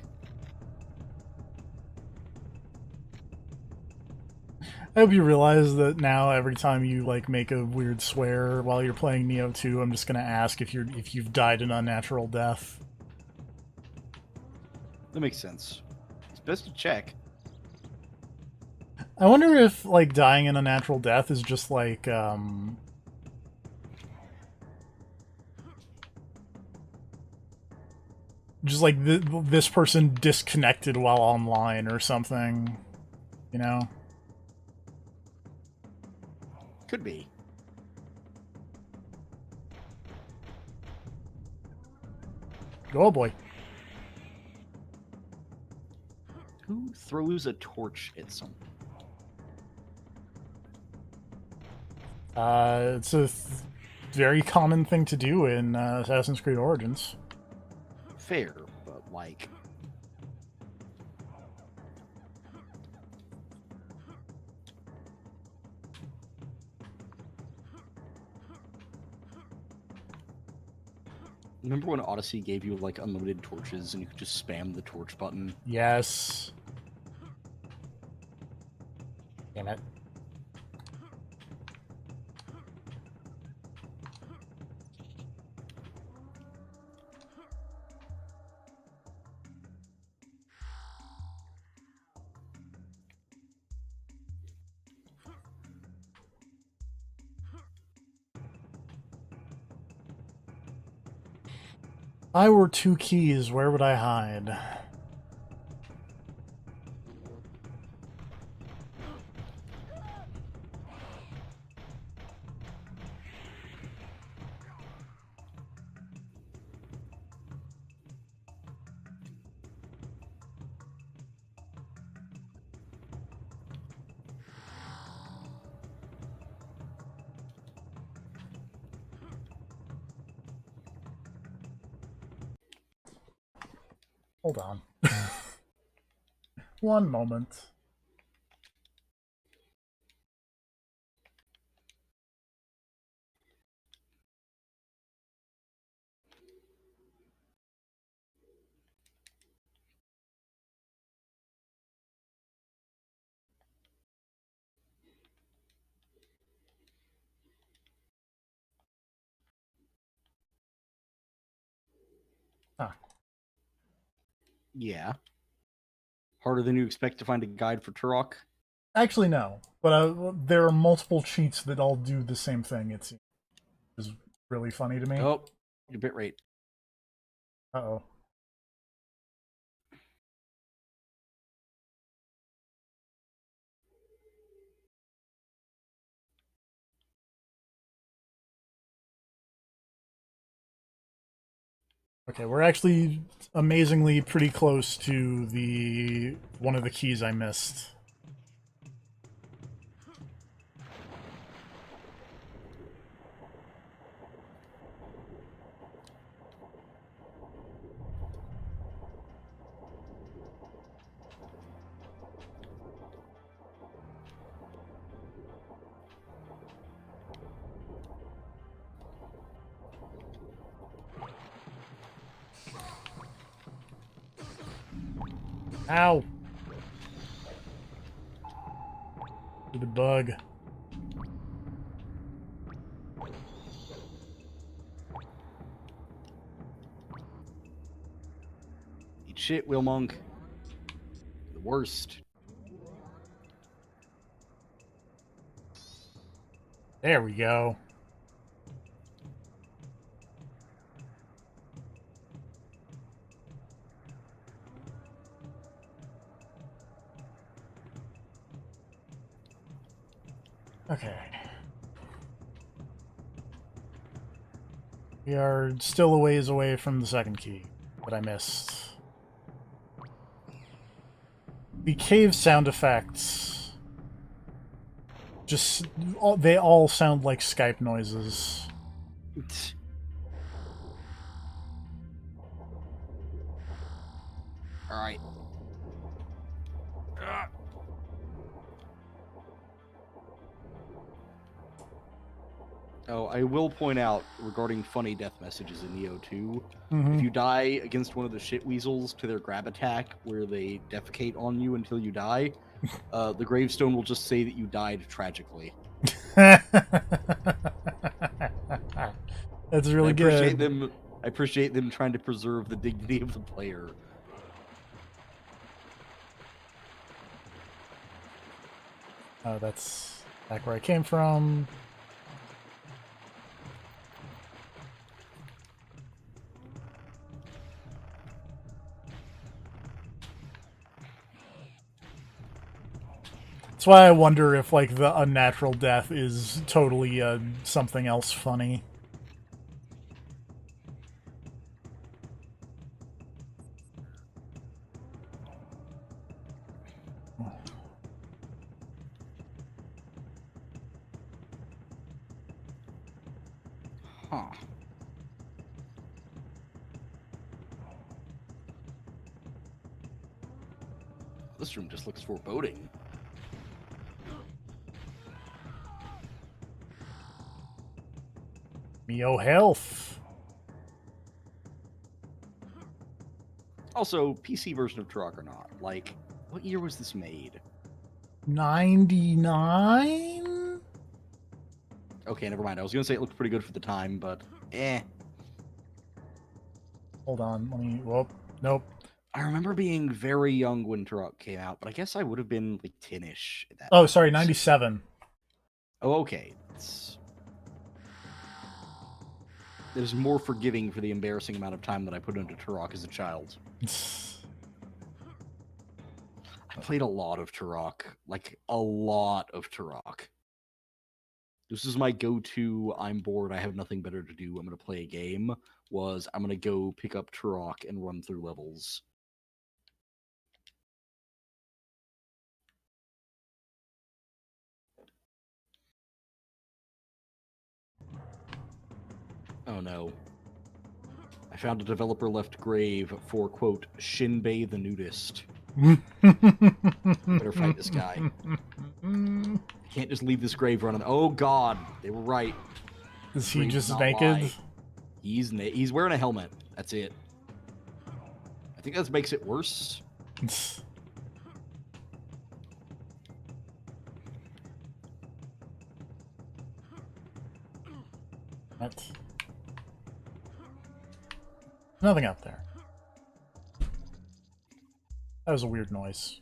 I hope you realize that now every time you like make a weird swear while you're playing Neo 2, I'm just gonna ask if you've died an unnatural death. That makes sense. It's best to check. I wonder if like dying an unnatural death is just like this person disconnected while online or something, you know? Could be. Oh boy. Who throws a torch at something? It's a very common thing to do in Assassin's Creed Origins. Fair, but like... Remember when Odyssey gave you like unlimited torches and you could just spam the torch button? Yes. Damn it. If I were two keys, where would I hide? Hold on. One moment. Huh. Yeah. Harder than you expect to find a guide for Turok? Actually, no. But there are multiple cheats that all do the same thing, it seems. Which is really funny to me. Oh, your bitrate. Uh-oh. Okay, we're actually amazingly pretty close to the one of the keys I missed. Ow! The bug. Eat shit, wheel monk. The worst. There we go. Okay. We are still a ways away from the second key that I missed. The cave sound effects just they all sound like Skype noises. All right. Oh, I will point out regarding funny death messages in Neo 2, Mm-hmm. if you die against one of the shit weasels to their grab attack where they defecate on you until you die, the gravestone will just say that you died tragically. That's And really good. I appreciate them trying to preserve the dignity of the player. Oh, that's back where I came from. That's why I wonder if, like, the unnatural death is totally something else funny. Huh. This room just looks foreboding. Mio health. Also, PC version of Turok or not, like, what year was this made? 99? Okay, never mind. I was gonna say it looked pretty good for the time, but eh. Hold on, let me. Whoop. Nope. I remember being very young when Turok came out, but I guess I would have been like 10-ish at that Oh, point. sorry, 97. Oh, okay. There's more forgiving for the embarrassing amount of time that I put into Turok as a child. I played a lot of Turok, like a lot of Turok. This is my go-to. I'm bored. I have nothing better to do. I'm gonna play a game. I'm gonna go pick up Turok and run through levels. Oh no. I found a developer left grave for, quote, Shinbei the Nudist. Better fight this guy. I can't just leave this grave running. Oh god, they were right. Is he just not naked? lie. He's wearing a helmet. That's it. I think that makes it worse. What? Nothing out there. That was a weird noise.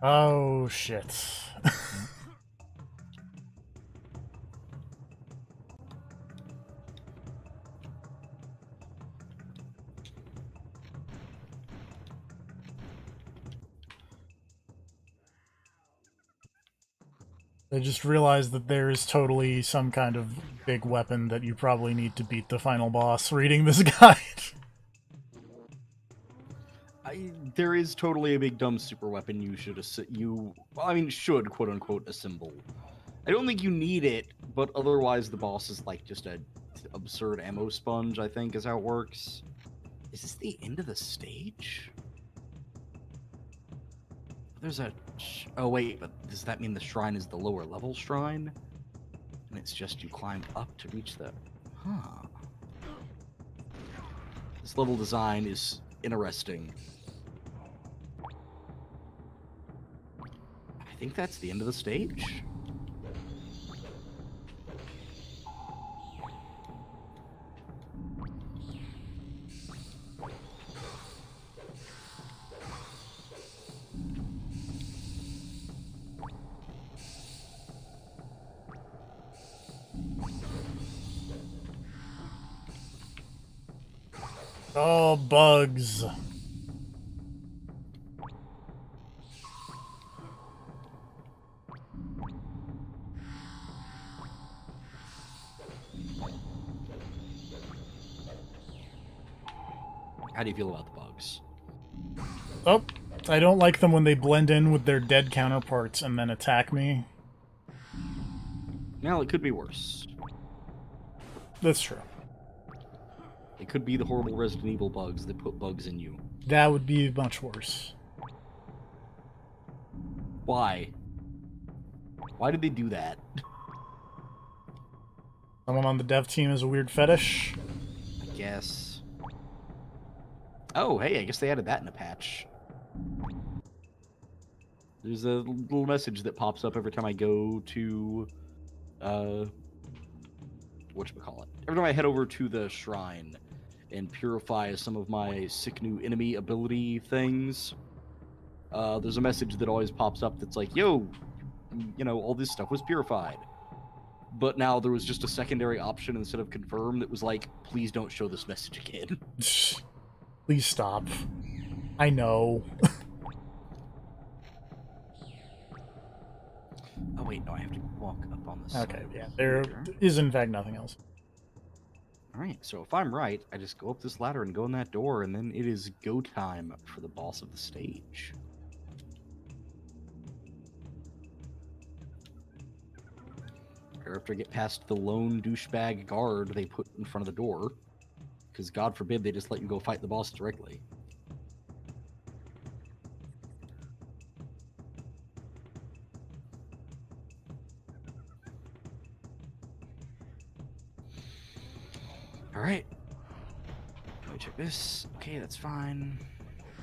Oh, shit. I just realized that there is totally some kind of big weapon that you probably need to beat the final boss reading this guide. There is totally a big dumb super weapon you should should quote unquote assemble. I don't think you need it, but otherwise the boss is like just a absurd ammo sponge. I think is how it works. Is this the end of the stage? There's a. Oh wait, but does that mean the shrine is the lower level shrine? And it's just you climb up to reach the. Huh. This level design is interesting. I think that's the end of the stage. Oh, bugs. How do you feel about the bugs? Oh, I don't like them when they blend in with their dead counterparts and then attack me. Well, it could be worse. That's true. It could be the horrible Resident Evil bugs that put bugs in you. That would be much worse. Why? Why did they do that? Someone on the dev team has a weird fetish. I guess. Oh, hey, I guess they added that in a patch. There's a little message that pops up every time I go to, whatchamacallit? Every time I head over to the shrine and purify some of my sick new enemy ability things, there's a message that always pops up that's like, yo, you know, all this stuff was purified. But now there was just a secondary option instead of confirm that was like, please don't show this message again. Please stop. I know. Oh wait, no, I have to walk up on this. Okay, yeah, there is in fact nothing else. Alright, so if I'm right, I just go up this ladder and go in that door, and then it is go time for the boss of the stage. After I get past the lone douchebag guard they put in front of the door, because God forbid they just let you go fight the boss directly. Alright. Let me check this. Okay, that's fine.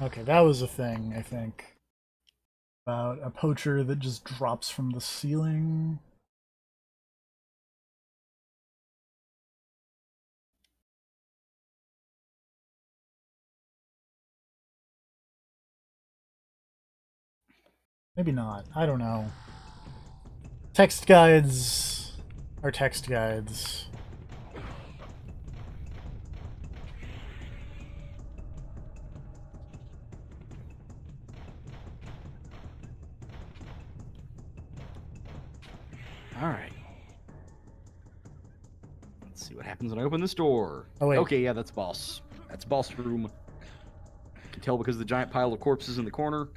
Okay, that was a thing, I think. About a poacher that just drops from the ceiling. Maybe not. I don't know. Text guides are text guides. Alright. Let's see what happens when I open this door. Oh, wait. Okay, yeah, that's boss. That's boss room. You can tell because of the giant pile of corpses in the corner.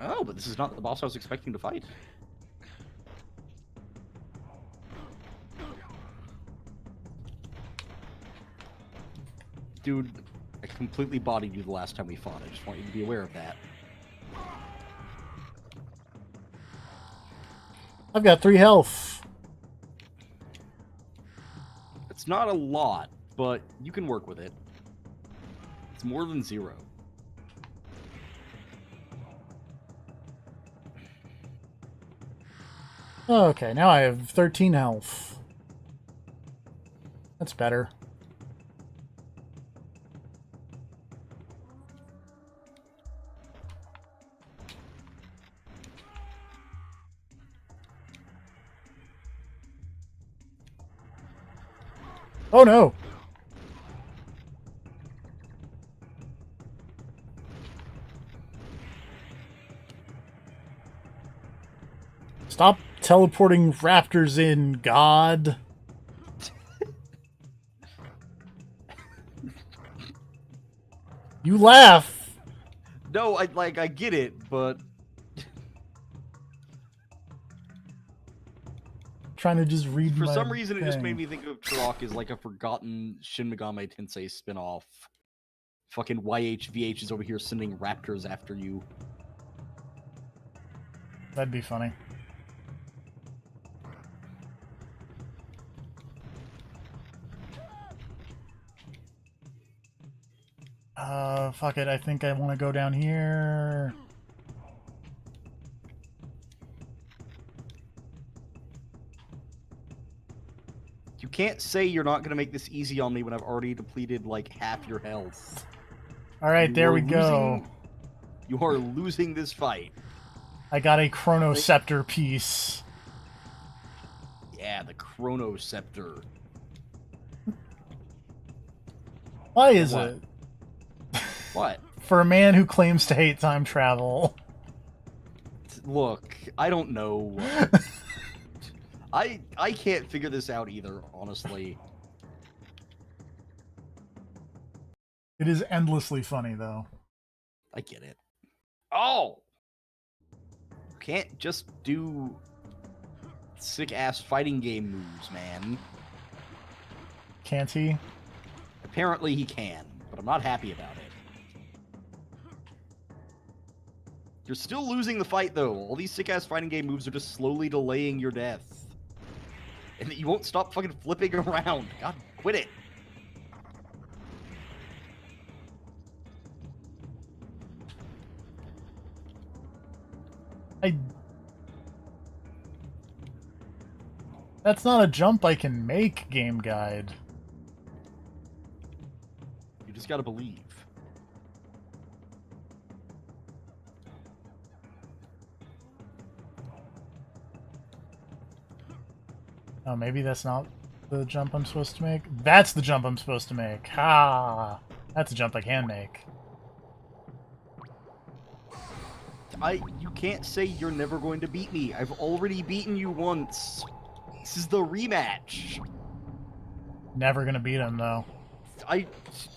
Oh, but this is not the boss I was expecting to fight. Dude, I completely bodied you the last time we fought. I just want you to be aware of that. I've got 3 health. It's not a lot, but you can work with it. It's more than 0. Okay, now I have 13 health. That's better. Oh no! Stop teleporting raptors in, God. You laugh. No, I get it, but Trying to just read for my some reason it just thing. made me think of Turok as like a forgotten Shin Megami Tensei spin-off. Fucking YHVH is over here sending raptors after you. That'd be funny. Fuck it. I think I want to go down here. You can't say you're not gonna make this easy on me when I've already depleted like half your health. All right, You there are we go. You are losing this fight. I got a Chrono Scepter piece. Yeah, the Chrono Scepter. Why is What? it? What? For a man who claims to hate time travel. Look, I don't know. I can't figure this out either, honestly. It is endlessly funny, though. I get it. Oh! You can't just do sick-ass fighting game moves, man. Can't he? Apparently he can, but I'm not happy about it. You're still losing the fight, though. All these sick-ass fighting game moves are just slowly delaying your death. And you won't stop fucking flipping around. God, quit it. That's not a jump I can make, game guide. You just gotta believe. Oh, maybe that's not the jump I'm supposed to make? That's the jump I'm supposed to make. Ha! That's a jump I can make. You can't say you're never going to beat me. I've already beaten you once. This is the rematch. Never gonna beat him, though.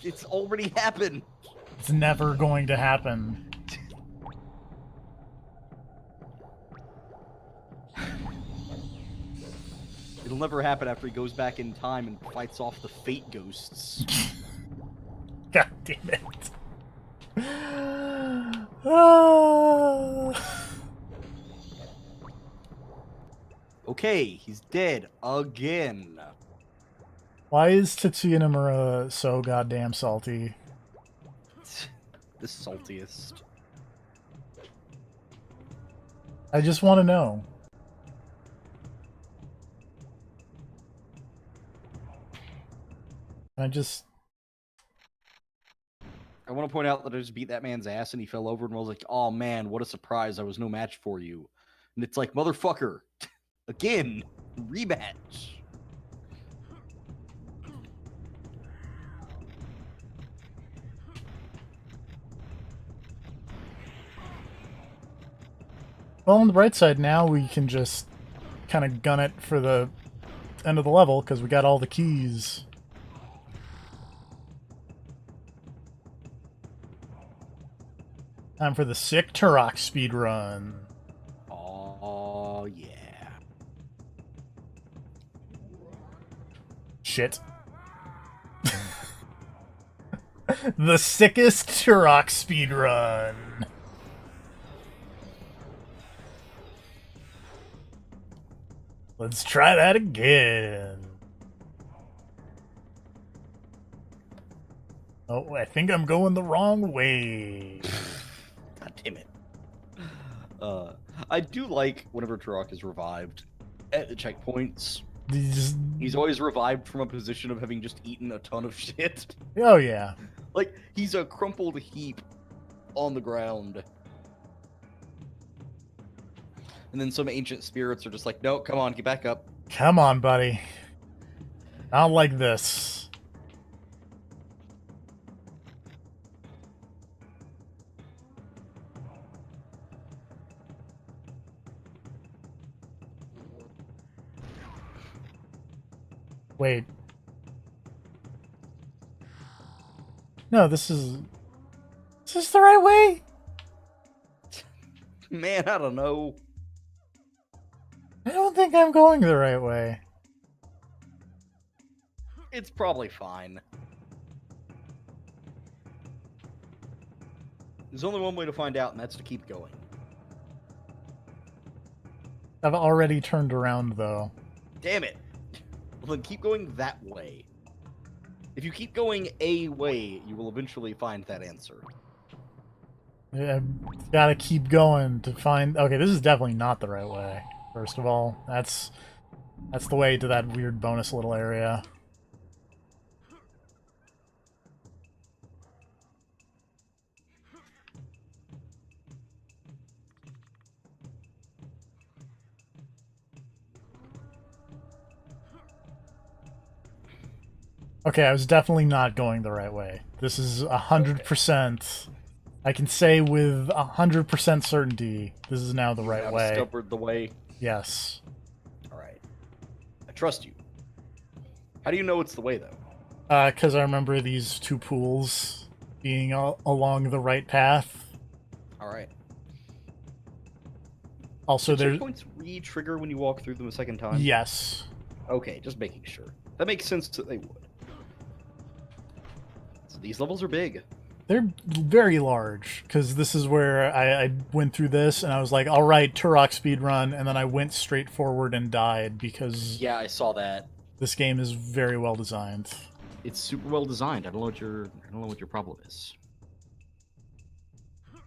It's already happened. It's never going to happen. It'll never happen after he goes back in time and fights off the fate ghosts. God damn it. Ah. Okay, he's dead again. Why is Tetsuya Nomura so goddamn salty? The saltiest. I just want to know. I want to point out that I just beat that man's ass and he fell over and I was like, oh man, what a surprise. I was no match for you. And it's like, motherfucker, again, rematch. Well, on the bright side, now we can just kind of gun it for the end of the level because we got all the keys. Time for the sick Turok speedrun. Oh, yeah. Shit. The sickest Turok speedrun. Let's try that again. Oh, I think I'm going the wrong way. God damn it. I do like whenever Turok is revived at the checkpoints. He's always revived from a position of having just eaten a ton of shit. Oh, yeah. Like, he's a crumpled heap on the ground. And then some ancient spirits are just like, no, come on, get back up. Come on, buddy. Not like this. Wait. No, this is... Is this the right way? Man, I don't know. I don't think I'm going the right way. It's probably fine. There's only one way to find out, and that's to keep going. I've already turned around, though. Damn it. Well, then keep going that way. If you keep going a way, you will eventually find that answer. Yeah, I've gotta keep going to find... Okay, this is definitely not the right way. First of all, that's the way to that weird bonus little area. Okay, I was definitely not going the right way. This is 100%. I can say with 100% certainty this is now the You've right now way. discovered the way. Yes. All right. I trust you. How do you know it's the way, though? Because I remember these two pools being along the right path. All right. Also, Did there's... checkpoints re-trigger when you walk through them a second time? Yes. Okay, just making sure. That makes sense that they would. So these levels are big. They're very large, because this is where I went through this, and I was like, alright, Turok speedrun, and then I went straight forward and died, because Yeah, I saw that. this game is very well designed. It's super well designed. I don't know what your problem is. I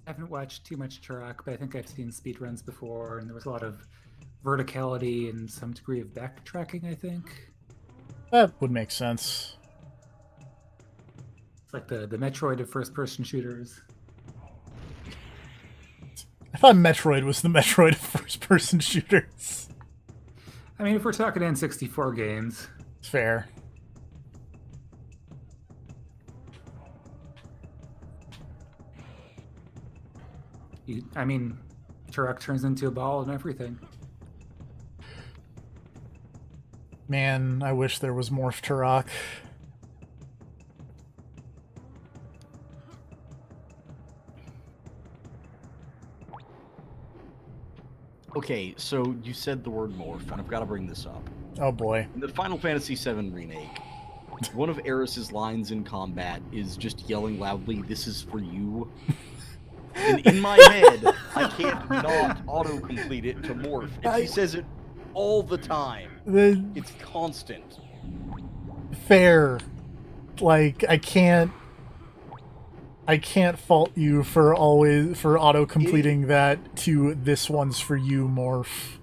haven't watched too much Turok, but I think I've seen speedruns before, and there was a lot of verticality and some degree of backtracking, I think. That would make sense. It's like the Metroid of first-person shooters. I thought Metroid was the Metroid of first-person shooters. I mean, if we're talking N64 games, It's fair. I mean, Turok turns into a ball and everything. Man, I wish there was more Turok. Okay, so you said the word morph, and I've got to bring this up. Oh boy. In the Final Fantasy VII Remake, one of Aeris's lines in combat is just yelling loudly, "This is for you." And in my head, I can't not auto-complete it to morph. And she says it all the time. It's constant. Fair. Like, I can't fault you for auto completing that to "this one's for you" morph.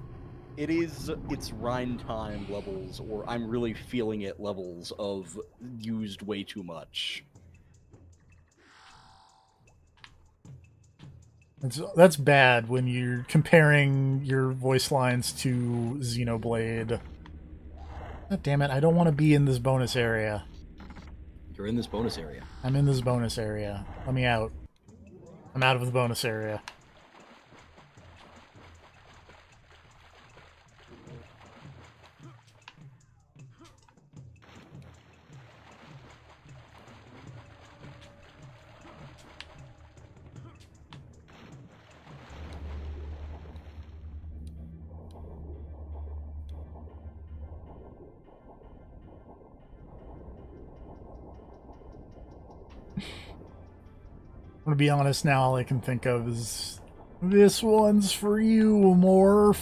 It's Rhine time levels, or I'm really feeling it levels of used way too much. That's bad when you're comparing your voice lines to Xenoblade. God damn it, I don't want to be in this bonus area. You're in this bonus area. I'm in this bonus area. Let me out. I'm out of the bonus area. I'm gonna be honest now, all I can think of is "this one's for you, morph."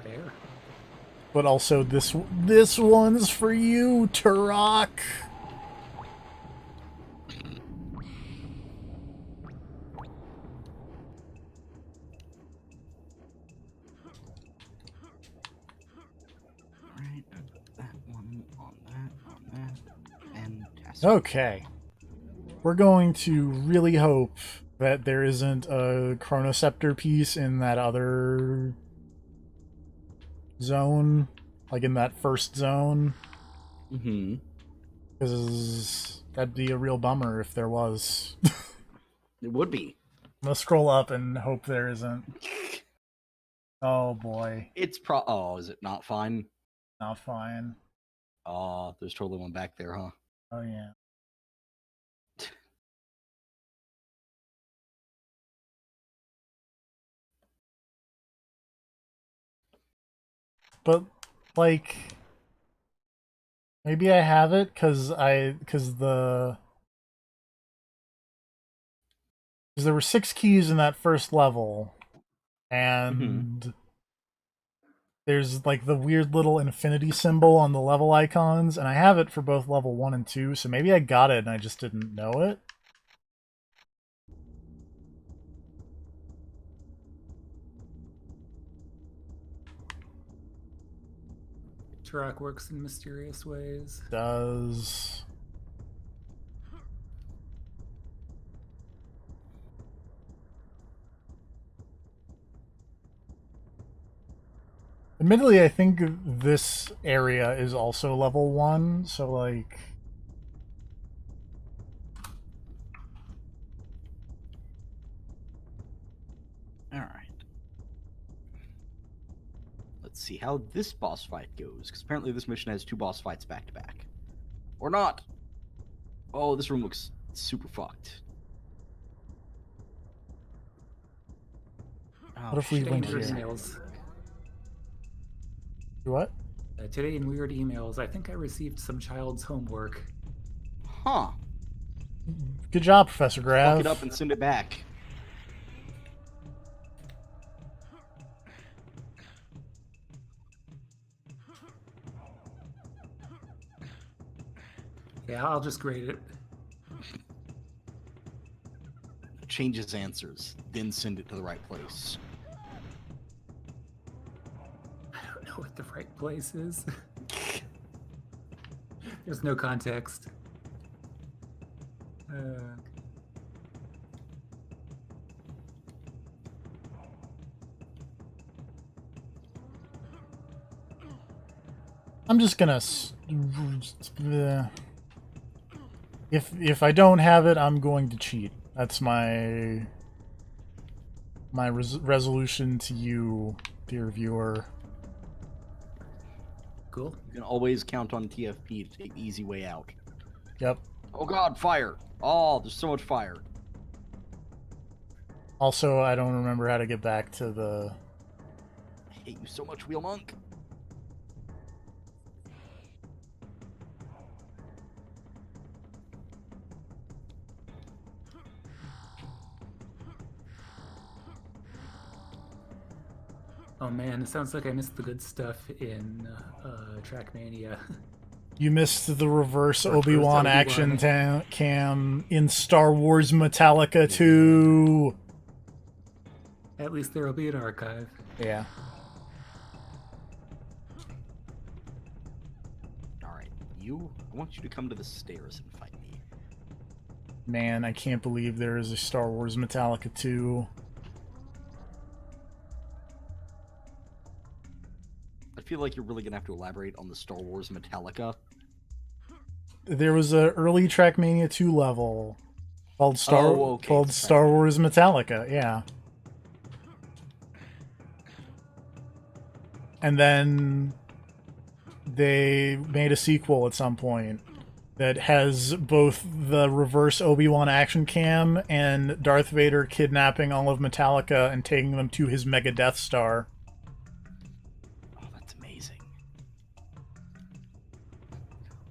Fair. But also this one's for you, Turok. Alright, that one on that. Fantastic. Okay. We're going to really hope that there isn't a Chronoceptor piece in that other zone, like in that first zone, Mm-hmm. because that'd be a real bummer if there was. It would be. I'm gonna scroll up and hope there isn't. Oh boy, It's Oh, is it not fine? not fine. Oh, there's totally one back there, huh? Oh yeah. But like, maybe I have it because there were 6 keys in that first level, and there's like the weird little infinity symbol on the level icons, and I have it for both level 1 and 2, so maybe I got it and I just didn't know it. Turok works in mysterious ways. Does... Admittedly, I think this area is also level 1, so like... All right. Let's see how this boss fight goes, because apparently this mission has 2 boss fights back to back. Or not. Oh, this room looks super fucked. Oh, What if we shit. went Today in weird here? emails. What? Today in weird emails, I think I received some child's homework. Huh. Good job, Professor Grav. Fuck it up and send it back. Yeah, I'll just grade it. Change his answers, then send it to the right place. I don't know what the right place is. There's no context. I'm just gonna. If I don't have it, I'm going to cheat. That's my resolution to you, dear viewer. Cool. You can always count on TFP to take the easy way out. Yep. Oh god, fire! Oh, there's so much fire. Also, I don't remember how to get back to the... I hate you so much, Wheel Monk. Oh man, it sounds like I missed the good stuff in Trackmania. You missed the reverse Reverse Obi-Wan Obi-Wan. action cam in Star Wars Metallica 2. At least there will be an archive. Yeah. Alright, I want you to come to the stairs and fight me. Man, I can't believe there is a Star Wars Metallica 2. I feel like you're really gonna have to elaborate on the Star Wars Metallica. There was a early Trackmania 2 level called Star Wars Metallica, yeah. And then they made a sequel at some point that has both the reverse Obi-Wan action cam and Darth Vader kidnapping all of Metallica and taking them to his Mega Death Star. Oh, that's amazing.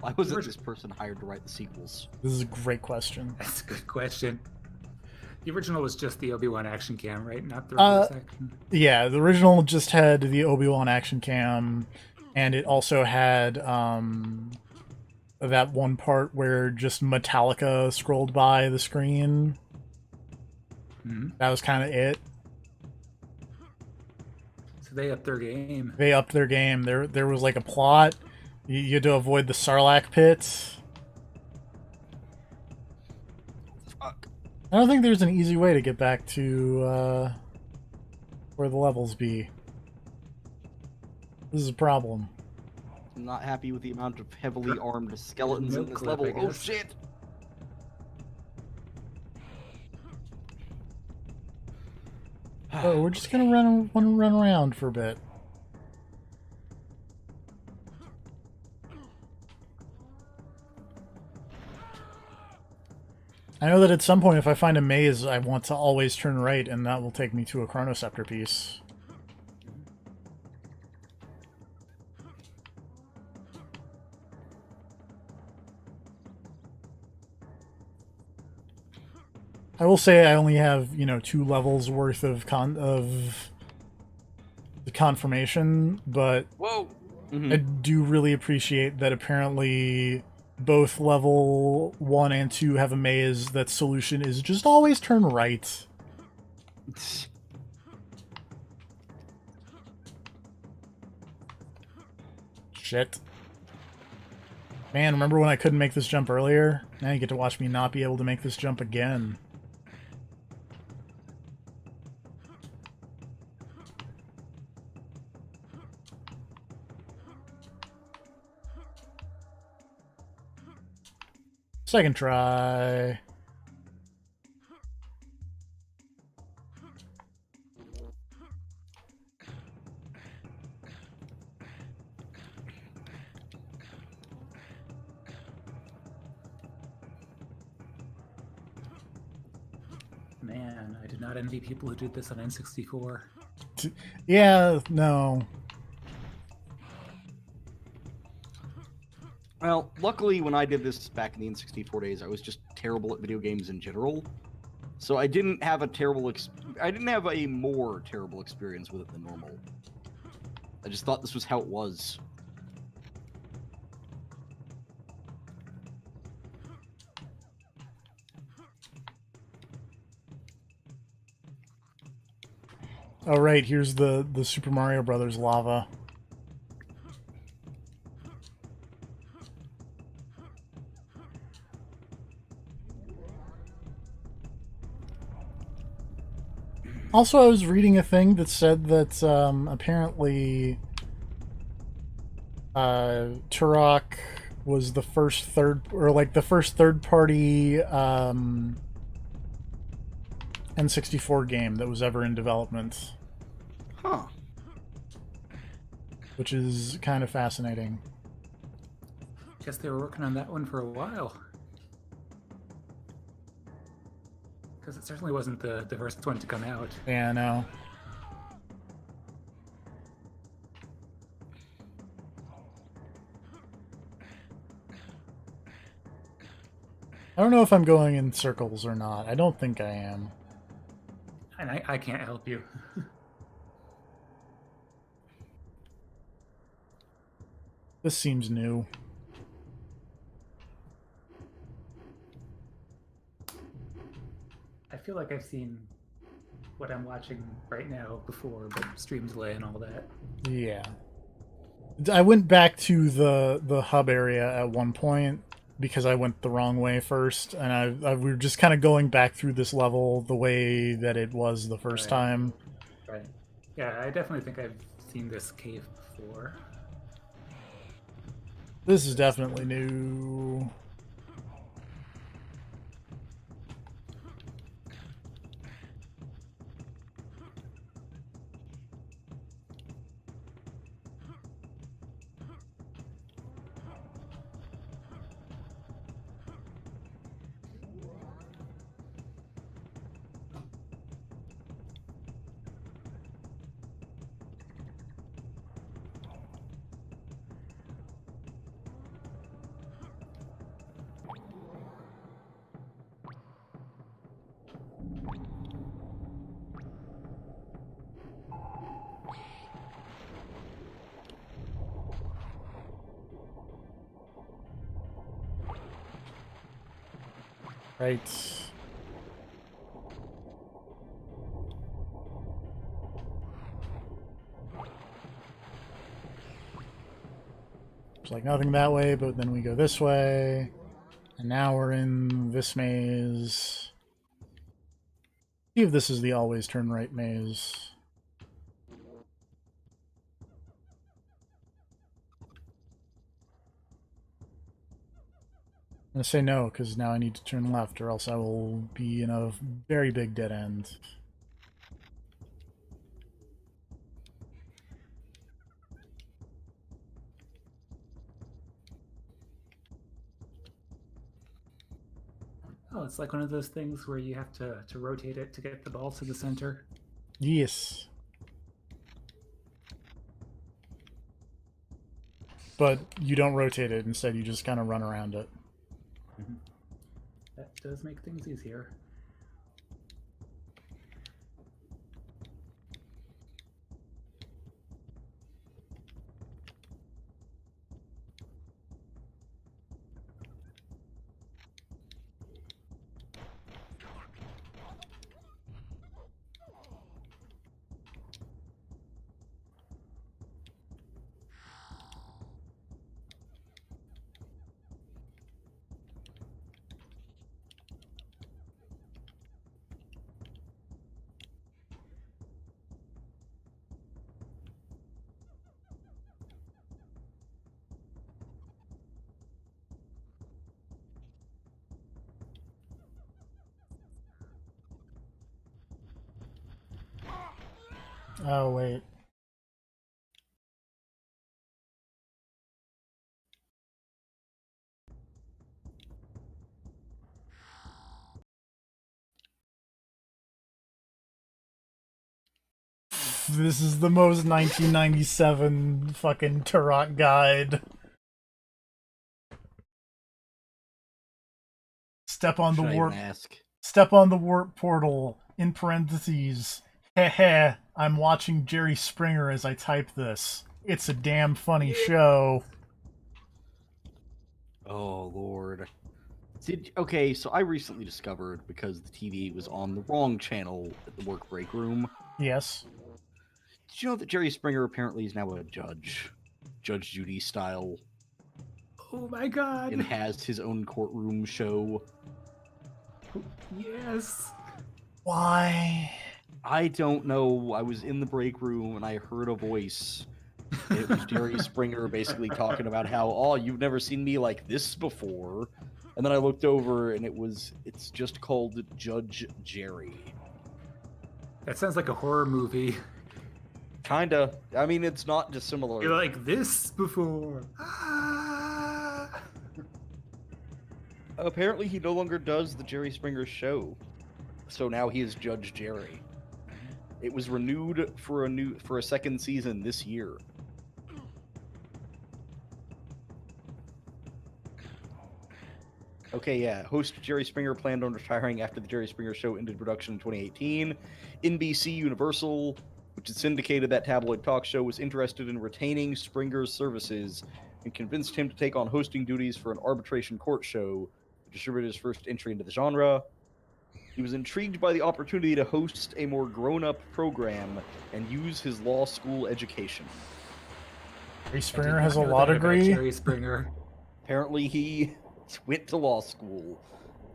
Why wasn't this person hired to write the sequels? This is a great question. That's a good question. The original was just the Obi-Wan action cam, right? Not the reverse action. Yeah, the original just had the Obi-Wan action cam, and it also had that one part where just Metallica scrolled by the screen. Mm-hmm. That was kind of it. So they upped their game. They upped their game. There was like a plot. You had to avoid the Sarlacc pit. Fuck. I don't think there's an easy way to get back to where the levels be. This is a problem. I'm not happy with the amount of heavily armed skeletons in this level. Oh shit! Oh, we're just gonna run around for a bit. I know that at some point if I find a maze, I want to always turn right, and that will take me to a Chronoscepter piece. I will say I only have, 2 levels worth of the confirmation, but Whoa! I do really appreciate that apparently both level 1 and 2 have a maze that solution is just always turn right. Shit. Man, remember when I couldn't make this jump earlier? Now you get to watch me not be able to make this jump again. Second try. Man, I did not envy people who did this on N64. Yeah, no. Well, luckily, when I did this back in the N64 days, I was just terrible at video games in general. So I didn't have I didn't have a more terrible experience with it than normal. I just thought this was how it was. Oh right, here's the Super Mario Brothers lava. Also, I was reading a thing that said that apparently Turok was the first third party N64 game that was ever in development, Huh. which is kind of fascinating. Guess they were working on that one for a while. Because it certainly wasn't the first one to come out. Yeah, I know. I don't know if I'm going in circles or not. I don't think I am. And I can't help you. This seems new. I feel like I've seen what I'm watching right now before, but stream delay and all that. Yeah. I went back to the hub area at one point because I went the wrong way first, and we were just kind of going back through this level the way that it was the first Right. time. Right. Yeah, I definitely think I've seen this cave before. This is definitely new. Right. There's like nothing that way, but then we go this way. And now we're in this maze. See if this is the always turn right maze. I'm gonna say no, because now I need to turn left, or else I will be in a very big dead end. Oh, it's like one of those things where you have to rotate it to get the ball to the center. Yes. But you don't rotate it, instead you just kind of run around it. Mm-hmm. That does make things easier. Oh, wait. This is the most 1997 fucking Turok guide. Step on the Should I warp. even ask? Step on the warp portal. In parentheses. Heh. I'm watching Jerry Springer as I type this. It's a damn funny show. Oh Lord. Okay, so I recently discovered, because the TV was on the wrong channel at the work break room. Yes. Did you know that Jerry Springer apparently is now a judge? Judge Judy style. Oh my god. And has his own courtroom show. Yes. Why? I don't know. I was in the break room and I heard a voice. And it was Jerry Springer basically talking about how, oh, you've never seen me like this before. And then I looked over and it's just called Judge Jerry. That sounds like a horror movie. Kinda. I mean, it's not dissimilar. You're like this before. Ah! Apparently, he no longer does the Jerry Springer show, so now he is Judge Jerry. It was renewed for a second season this year. Okay, yeah. Host Jerry Springer planned on retiring after the Jerry Springer show ended production in 2018. NBC Universal, which had syndicated that tabloid talk show, was interested in retaining Springer's services and convinced him to take on hosting duties for an arbitration court show, the distributor's first entry into the genre. He was intrigued by the opportunity to host a more grown-up program and use his law school education. Jerry Springer has a law degree? Jerry Springer. Apparently, he went to law school.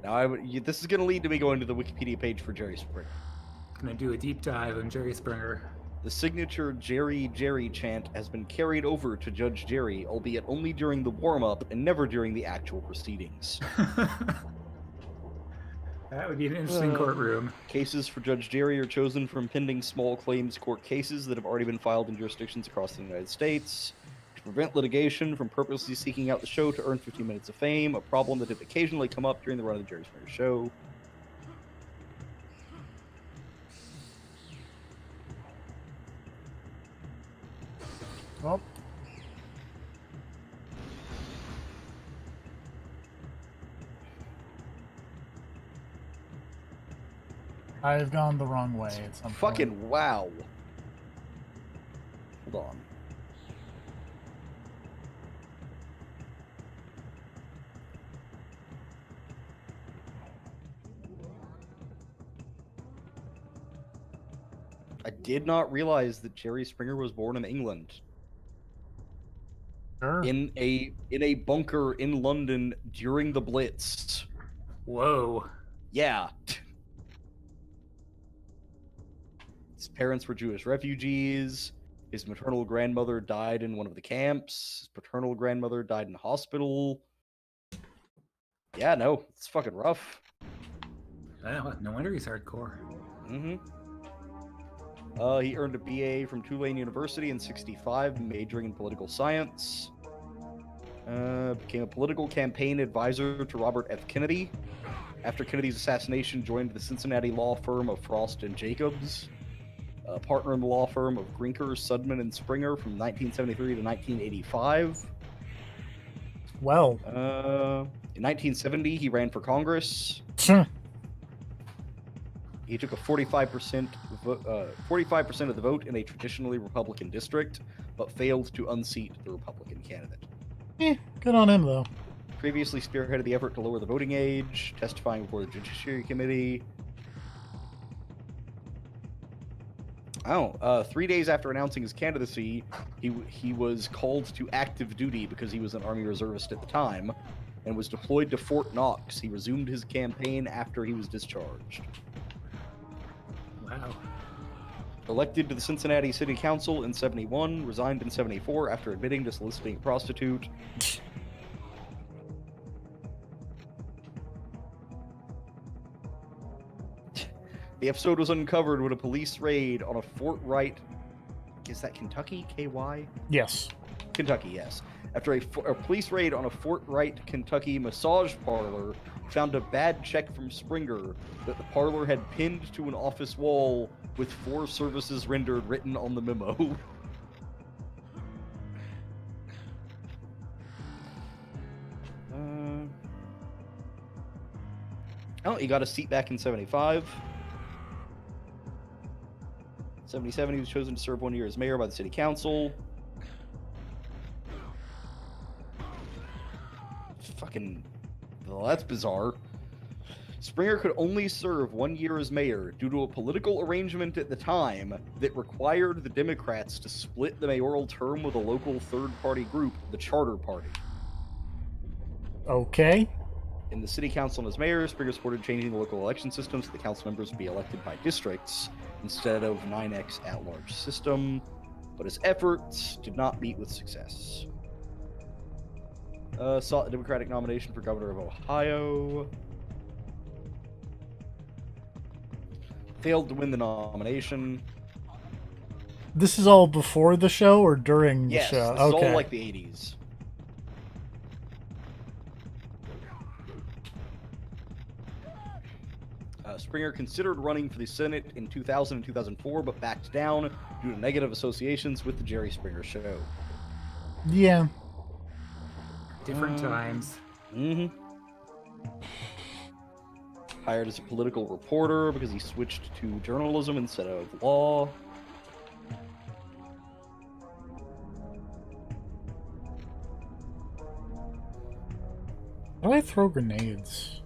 Now, this is going to lead to me going to the Wikipedia page for Jerry Springer. Gonna do a deep dive on Jerry Springer. The signature Jerry Jerry chant has been carried over to Judge Jerry, albeit only during the warm-up and never during the actual proceedings. That would be an interesting courtroom. Cases for Judge Jerry are chosen from pending small claims court cases that have already been filed in jurisdictions across the United States. To prevent litigation from purposely seeking out the show to earn 15 minutes of fame, a problem that did occasionally come up during the run of the Jerry Springer show. Well, I've gone the wrong way at some point. Fucking wow. Hold on. I did not realize that Jerry Springer was born in England. Sure. In a bunker in London during the Blitz. Whoa. Yeah. His parents were Jewish refugees. His maternal grandmother died in one of the camps. His paternal grandmother died in hospital. Yeah, no, it's fucking rough. No wonder he's hardcore. Mm-hmm. He earned a BA from Tulane University in '65, majoring in political science. Became a political campaign advisor to Robert F. Kennedy. After Kennedy's assassination, joined the Cincinnati law firm of Frost and Jacobs. Partner in the law firm of Grinker, Sudman, and Springer from 1973 to 1985. Well. In 1970, he ran for Congress. He took a 45% of the vote in a traditionally Republican district, but failed to unseat the Republican candidate. Good on him, though. Previously spearheaded the effort to lower the voting age, testifying before the Judiciary Committee. 3 days after announcing his candidacy, he was called to active duty because he was an Army reservist at the time, and was deployed to Fort Knox. He resumed his campaign after he was discharged. Wow. Elected to the Cincinnati City Council in '71, resigned in '74 after admitting to soliciting a prostitute. The episode was uncovered when a police raid on a Fort Wright, is that Kentucky? KY? Yes. Kentucky, yes. after a police raid on a Fort Wright, Kentucky massage parlor found a bad check from Springer that the parlor had pinned to an office wall with 4 services rendered written on the memo. Oh, he got a seat back in 75. 77, he was chosen to serve 1 year as mayor by the city council. Fucking... Well, that's bizarre. Springer could only serve 1 year as mayor due to a political arrangement at the time that required the Democrats to split the mayoral term with a local third-party group, the Charter Party. Okay. In the city council and as mayor, Springer supported changing the local election system so the council members would be elected by districts instead of 9x at-large system, but his efforts did not meet with success. Sought the Democratic nomination for governor of Ohio. Failed to win the nomination. This is all before the show or during the Yes, show? this is Okay. all like the 80s. Springer considered running for the Senate in 2000 and 2004, but backed down due to negative associations with the Jerry Springer Show. Yeah. Different times. Mm-hmm. Hired as a political reporter because he switched to journalism instead of law. How do I throw grenades?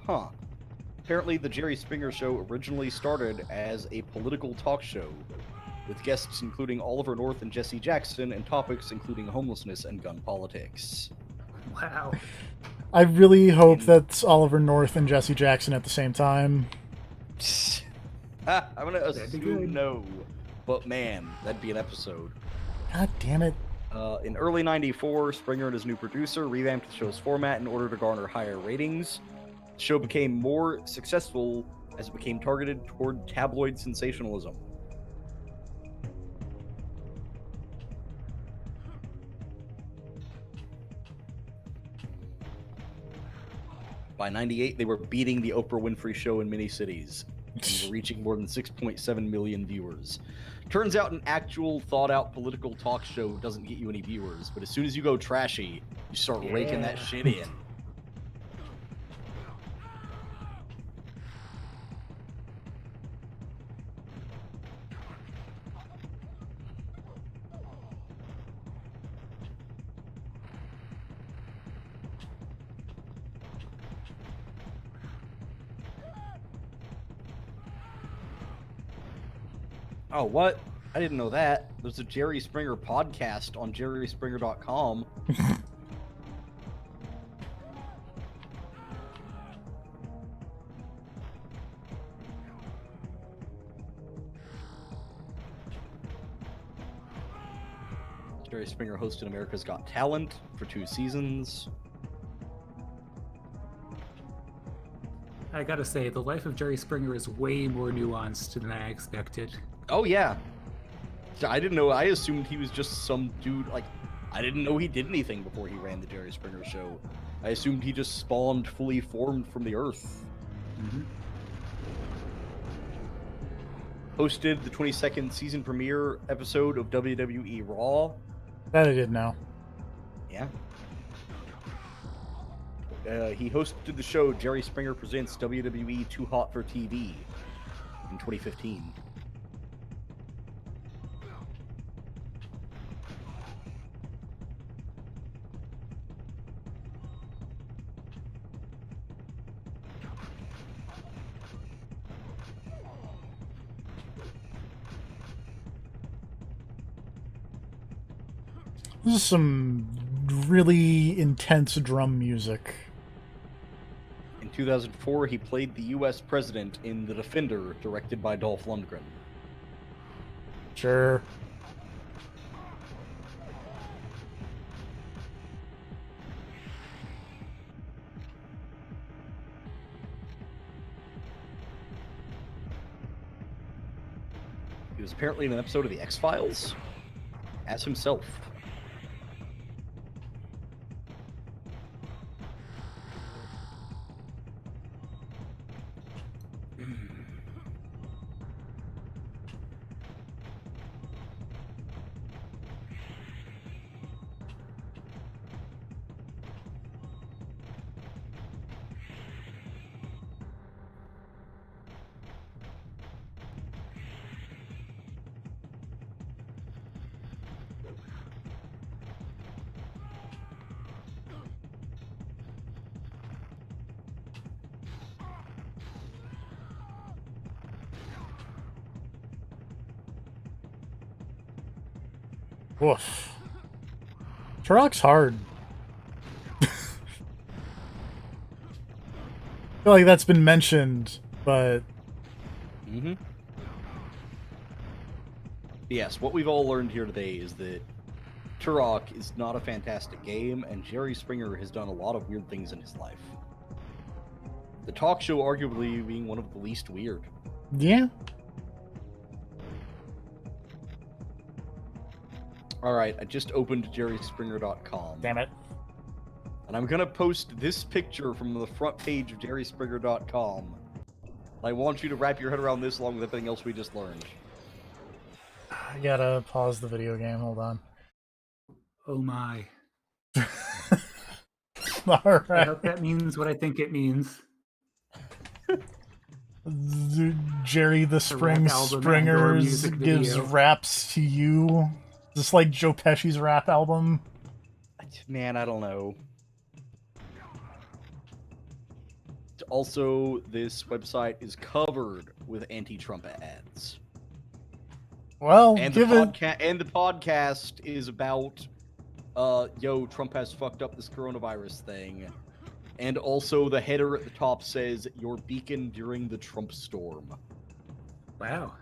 Huh. Apparently, the Jerry Springer Show originally started as a political talk show, with guests including Oliver North and Jesse Jackson, and topics including homelessness and gun politics. Wow. I really hope that's Oliver North and Jesse Jackson at the same time. I'm gonna That'd be good. assume no, but man, that'd be an episode. God damn it. In early '94, Springer and his new producer revamped the show's format in order to garner higher ratings. The show became more successful as it became targeted toward tabloid sensationalism. By '98, they were beating the Oprah Winfrey Show in many cities, and were reaching more than 6.7 million viewers. Turns out an actual thought-out political talk show doesn't get you any viewers, but as soon as you go trashy, you start raking that Yeah. shit in. Oh, what? I didn't know that. There's a Jerry Springer podcast on jerryspringer.com. Jerry Springer hosted America's Got Talent for 2 seasons. I gotta say, the life of Jerry Springer is way more nuanced than I expected. Oh, yeah. I didn't know. I assumed he was just some dude. Like, I didn't know he did anything before he ran the Jerry Springer Show. I assumed he just spawned fully formed from the earth. Mm-hmm. Hosted the 22nd season premiere episode of WWE Raw. That I did know. Yeah. He hosted the show Jerry Springer Presents WWE Too Hot for TV in 2015. This is some really intense drum music. In 2004, he played the U.S. President in The Defender, directed by Dolph Lundgren. Sure. was apparently in an episode of The X-Files as himself. Woof. Turok's hard. I feel like that's been mentioned, but Mm-hmm. Yes, what we've all learned here today is that Turok is not a fantastic game, and Jerry Springer has done a lot of weird things in his life. The talk show arguably being one of the least weird. yeah. Alright, I just opened jerryspringer.com. Damn it. And I'm gonna post this picture from the front page of jerryspringer.com. I want you to wrap your head around this along with everything else we just learned. I gotta pause the video game. Hold on. Oh my. All I right. hope that means what I think it means. Jerry the Spring rap album and or Springers music gives video. raps to you. Just like Joe Pesci's rap album. Man, I don't know. Also, this website is covered with anti-Trump ads. Well, And give the it. the podcast is about yo, Trump has fucked up this coronavirus thing. And also the header at the top says your beacon during the Trump storm. Wow.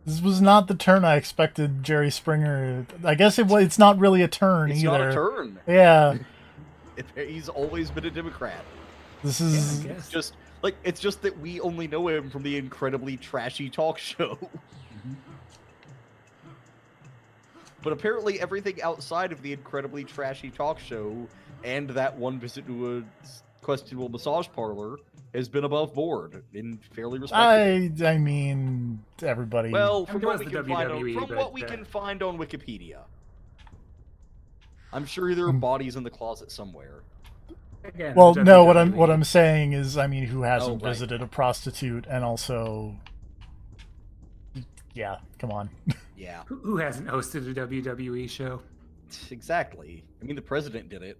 This was not the turn I expected Jerry Springer. I guess it's not really a turn It's either. not a turn. Yeah. He's always been a Democrat. This Yeah, is I guess. It's just that we only know him from the incredibly trashy talk show. Mhm. But apparently everything outside of the incredibly trashy talk show and that one visit to a questionable massage parlor has been above board and fairly respectable. I mean everybody. Well, I from mean, what it we was can the find on, WWE, from what but, we can find on Wikipedia. I'm sure there are bodies in the closet somewhere. Again, well, the no. WWE. What I'm saying is, I mean, who hasn't right. visited a prostitute and also, yeah, come on. Yeah, Who hasn't hosted a WWE show? exactly. I mean, the president did it.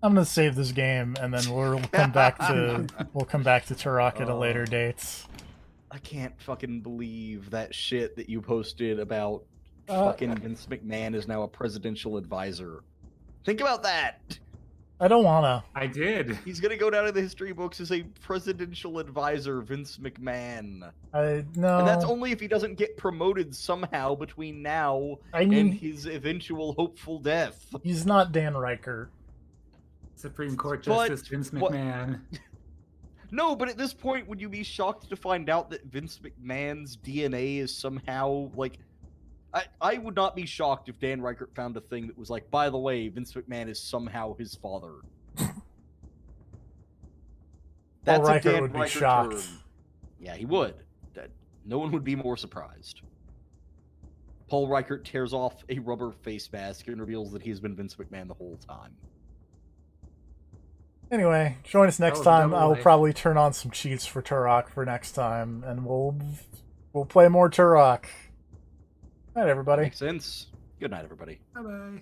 I'm gonna save this game and then we'll come back to Turok at a later date. I can't fucking believe that shit that you posted about Uh, fucking Vince McMahon is now a presidential advisor. Think about that. I don't wanna. I did. He's gonna go down in the history books as a presidential advisor, Vince McMahon. No. And that's only if he doesn't get promoted somehow between now I mean, and his eventual hopeful death. he's not Dan Reichert. Supreme Court But- Justice Vince but- McMahon. No, but at this point, would you be shocked to find out that Vince McMahon's DNA is somehow like? I would not be shocked if Dan Reichert found a thing that was like, by the way, Vince McMahon is somehow his father. That's a Reichert Dan would be Reichert shocked. turn. Yeah, he would. No one would be more surprised. Paul Reichert tears off a rubber face mask and reveals that he's been Vince McMahon the whole time. Anyway, join us next was time. double I will life. probably turn on some cheats for Turok for next time, and we'll play more Turok. All right, everybody. Makes sense. Good night, everybody. Bye bye.